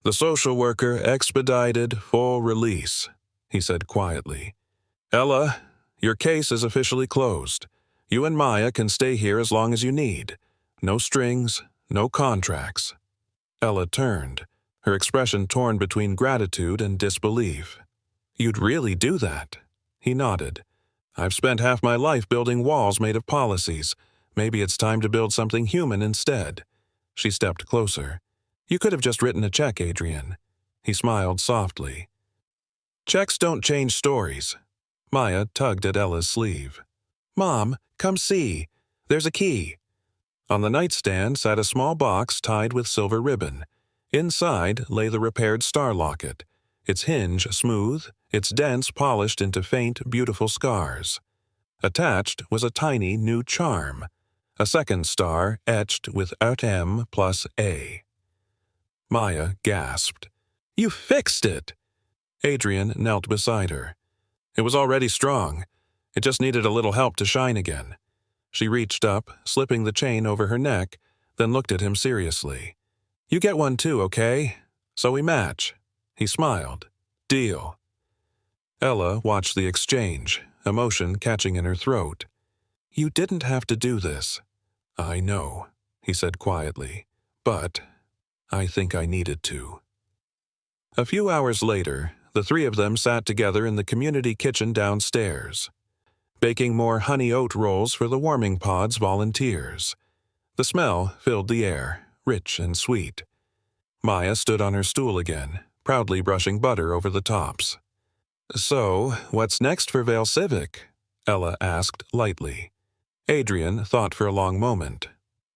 "The social worker expedited full release," he said quietly. "Ella, your case is officially closed. You and Maya can stay here as long as you need. No strings, no contracts." Ella turned, her expression torn between gratitude and disbelief. "You'd really do that?" He nodded. "I've spent half my life building walls made of policies. Maybe it's time to build something human instead." She stepped closer. "You could have just written a check, Adrian." He smiled softly. "Checks don't change stories." Maya tugged at Ella's sleeve. "Mom, come see. There's a key." On the nightstand sat a small box tied with silver ribbon. Inside lay the repaired star locket, its hinge smooth, its dents polished into faint, beautiful scars. Attached was a tiny new charm, a second star etched with M plus A. Maya gasped. "You fixed it!" Adrian knelt beside her. "It was already strong. It just needed a little help to shine again." She reached up, slipping the chain over her neck, then looked at him seriously. "You get one too, okay? So we match." He smiled. "Deal." Ella watched the exchange, emotion catching in her throat. "You didn't have to do this." "I know," he said quietly, "but I think I needed to." A few hours later, the three of them sat together in the community kitchen downstairs, baking more honey oat rolls for the warming pod's volunteers. The smell filled the air, rich and sweet. Maya stood on her stool again, proudly brushing butter over the tops. "So, what's next for Vale Civic?" Ella asked lightly. Adrian thought for a long moment.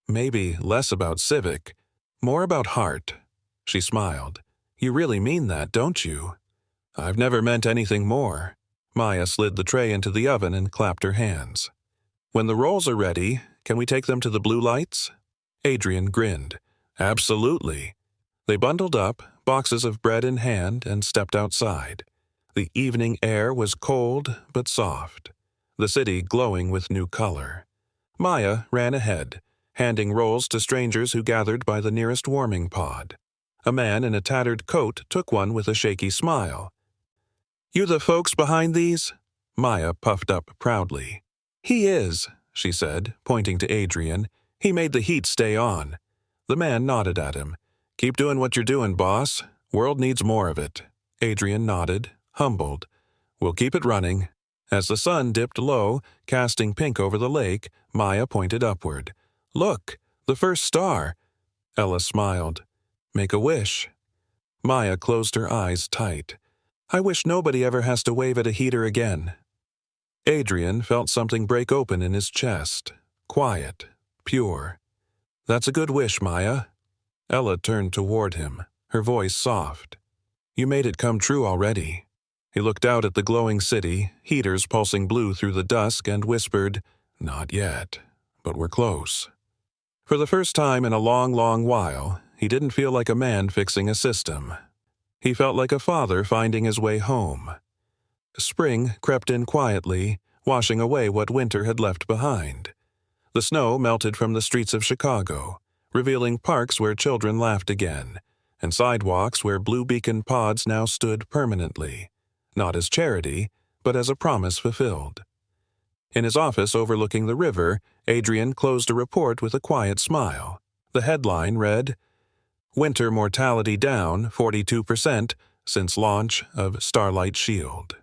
"Maybe less about Civic, more about heart." She smiled. "You really mean that, don't you?" "I've never meant anything more." Maya slid the tray into the oven and clapped her hands. "When the rolls are ready, can we take them to the blue lights?" Adrian grinned. "Absolutely." They bundled up, boxes of bread in hand, and stepped outside. The evening air was cold but soft, the city glowing with new color. Maya ran ahead, handing rolls to strangers who gathered by the nearest warming pod. A man in a tattered coat took one with a shaky smile. "You the folks behind these?" Maya puffed up proudly. "He is," she said, pointing to Adrian. "He made the heat stay on." The man nodded at him. "Keep doing what you're doing, boss. World needs more of it." Adrian nodded, humbled. "We'll keep it running." As the sun dipped low, casting pink over the lake, Maya pointed upward. "Look, the first star." Ella smiled. "Make a wish." Maya closed her eyes tight. "I wish nobody ever has to wave at a heater again." Adrian felt something break open in his chest. Quiet. Pure. "That's a good wish, Maya." Ella turned toward him, her voice soft. "You made it come true already." He looked out at the glowing city, heaters pulsing blue through the dusk, and whispered, "Not yet, but we're close." For the first time in a long, long while, he didn't feel like a man fixing a system. He felt like a father finding his way home. Spring crept in quietly, washing away what winter had left behind. The snow melted from the streets of Chicago, revealing parks where children laughed again, and sidewalks where blue beacon pods now stood permanently, not as charity, but as a promise fulfilled. In his office overlooking the river, Adrian closed a report with a quiet smile. The headline read, "Winter mortality down 42% since launch of Starlight Shield."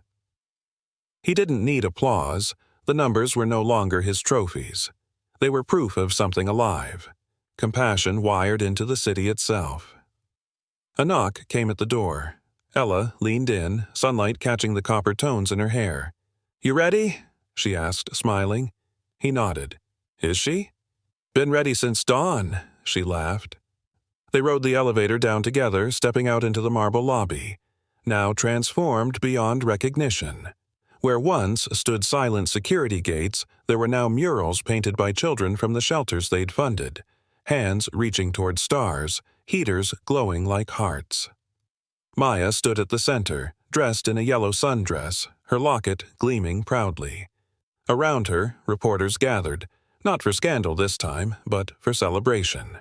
He didn't need applause. The numbers were no longer his trophies. They were proof of something alive. Compassion wired into the city itself. A knock came at the door. Ella leaned in, sunlight catching the copper tones in her hair. "You ready?" she asked, smiling. He nodded. "Is she?" "Been ready since dawn," she laughed. They rode the elevator down together, stepping out into the marble lobby, now transformed beyond recognition. Where once stood silent security gates, there were now murals painted by children from the shelters they'd funded, hands reaching toward stars, heaters glowing like hearts. Maya stood at the center, dressed in a yellow sundress, her locket gleaming proudly. Around her, reporters gathered, not for scandal this time, but for celebration.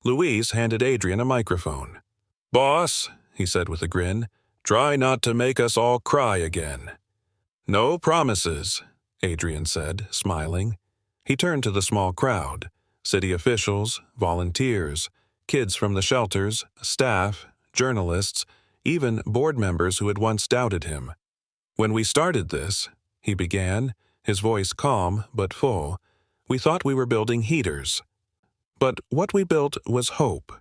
Louise handed Adrian a microphone. "Boss," he said with a grin, "try not to make us all cry again." "No promises," Adrian said, smiling. He turned to the small crowd, city officials, volunteers, kids from the shelters, staff, journalists, even board members who had once doubted him. "When we started this," he began, his voice calm but full, "we thought we were building heaters. But what we built was hope.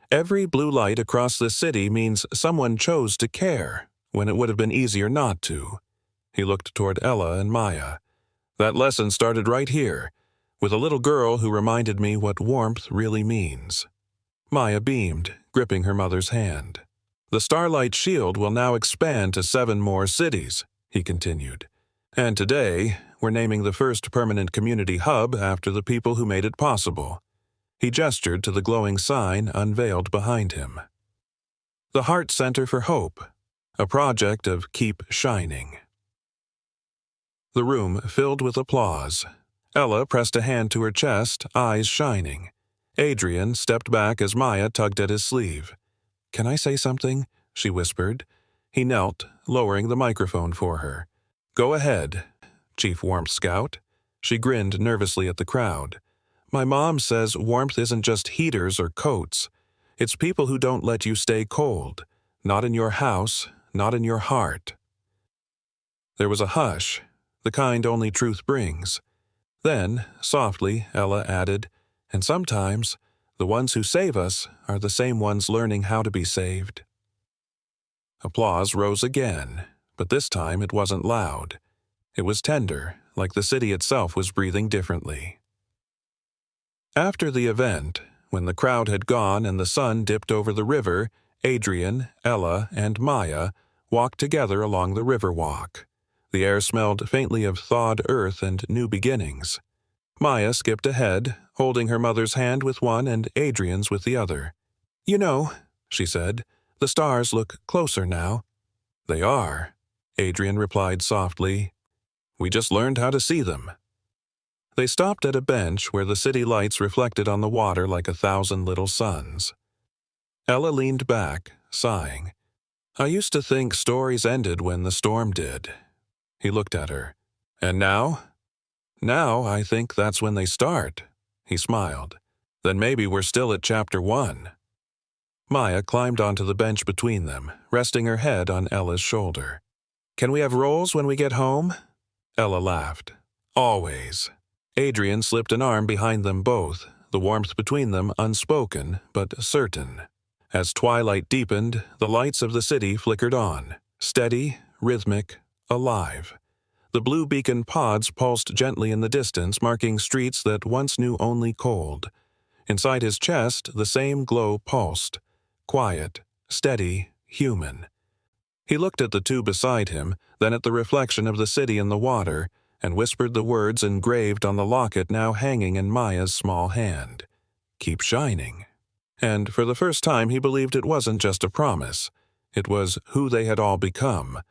Every blue light across the city means someone chose to care, when it would have been easier not to." He looked toward Ella and Maya. "That lesson started right here, with a little girl who reminded me what warmth really means." Maya beamed, gripping her mother's hand. "The Starlight Shield will now expand to 7 more cities," he continued. "And today, we're naming the first permanent community hub after the people who made it possible." He gestured to the glowing sign unveiled behind him. "The Heart Center for Hope, a project of Keep Shining." The room filled with applause. Ella pressed a hand to her chest, eyes shining. Adrian stepped back as Maya tugged at his sleeve. "Can I say something?" she whispered. He knelt, lowering the microphone for her. "Go ahead, Chief Warmth Scout." She grinned nervously at the crowd. "My mom says warmth isn't just heaters or coats. It's people who don't let you stay cold. Not in your house, not in your heart." There was a hush, the kind only truth brings. Then, softly, Ella added, "And sometimes, the ones who save us are the same ones learning how to be saved." Applause rose again, but this time it wasn't loud. It was tender, like the city itself was breathing differently. After the event, when the crowd had gone and the sun dipped over the river, Adrian, Ella, and Maya walked together along the river walk. The air smelled faintly of thawed earth and new beginnings. Maya skipped ahead, holding her mother's hand with one and Adrian's with the other. "You know," she said, "the stars look closer now." "They are," Adrian replied softly. "We just learned how to see them." They stopped at a bench where the city lights reflected on the water like 1,000 little suns. Ella leaned back, sighing. I used to think stories ended when the storm did. He looked at her. And now? Now I think that's when they start. He smiled. Then maybe we're still at chapter 1. Maya climbed onto the bench between them, resting her head on Ella's shoulder. Can we have rolls when we get home? Ella laughed. Always. Adrian slipped an arm behind them both, the warmth between them unspoken but certain. As twilight deepened, the lights of the city flickered on, steady, rhythmic, alive. The blue beacon pods pulsed gently in the distance, marking streets that once knew only cold. Inside his chest, the same glow pulsed, quiet, steady, human. He looked at the two beside him, then at the reflection of the city in the water, and whispered the words engraved on the locket now hanging in Maya's small hand. Keep shining. And for the first time he believed it wasn't just a promise. It was who they had all become,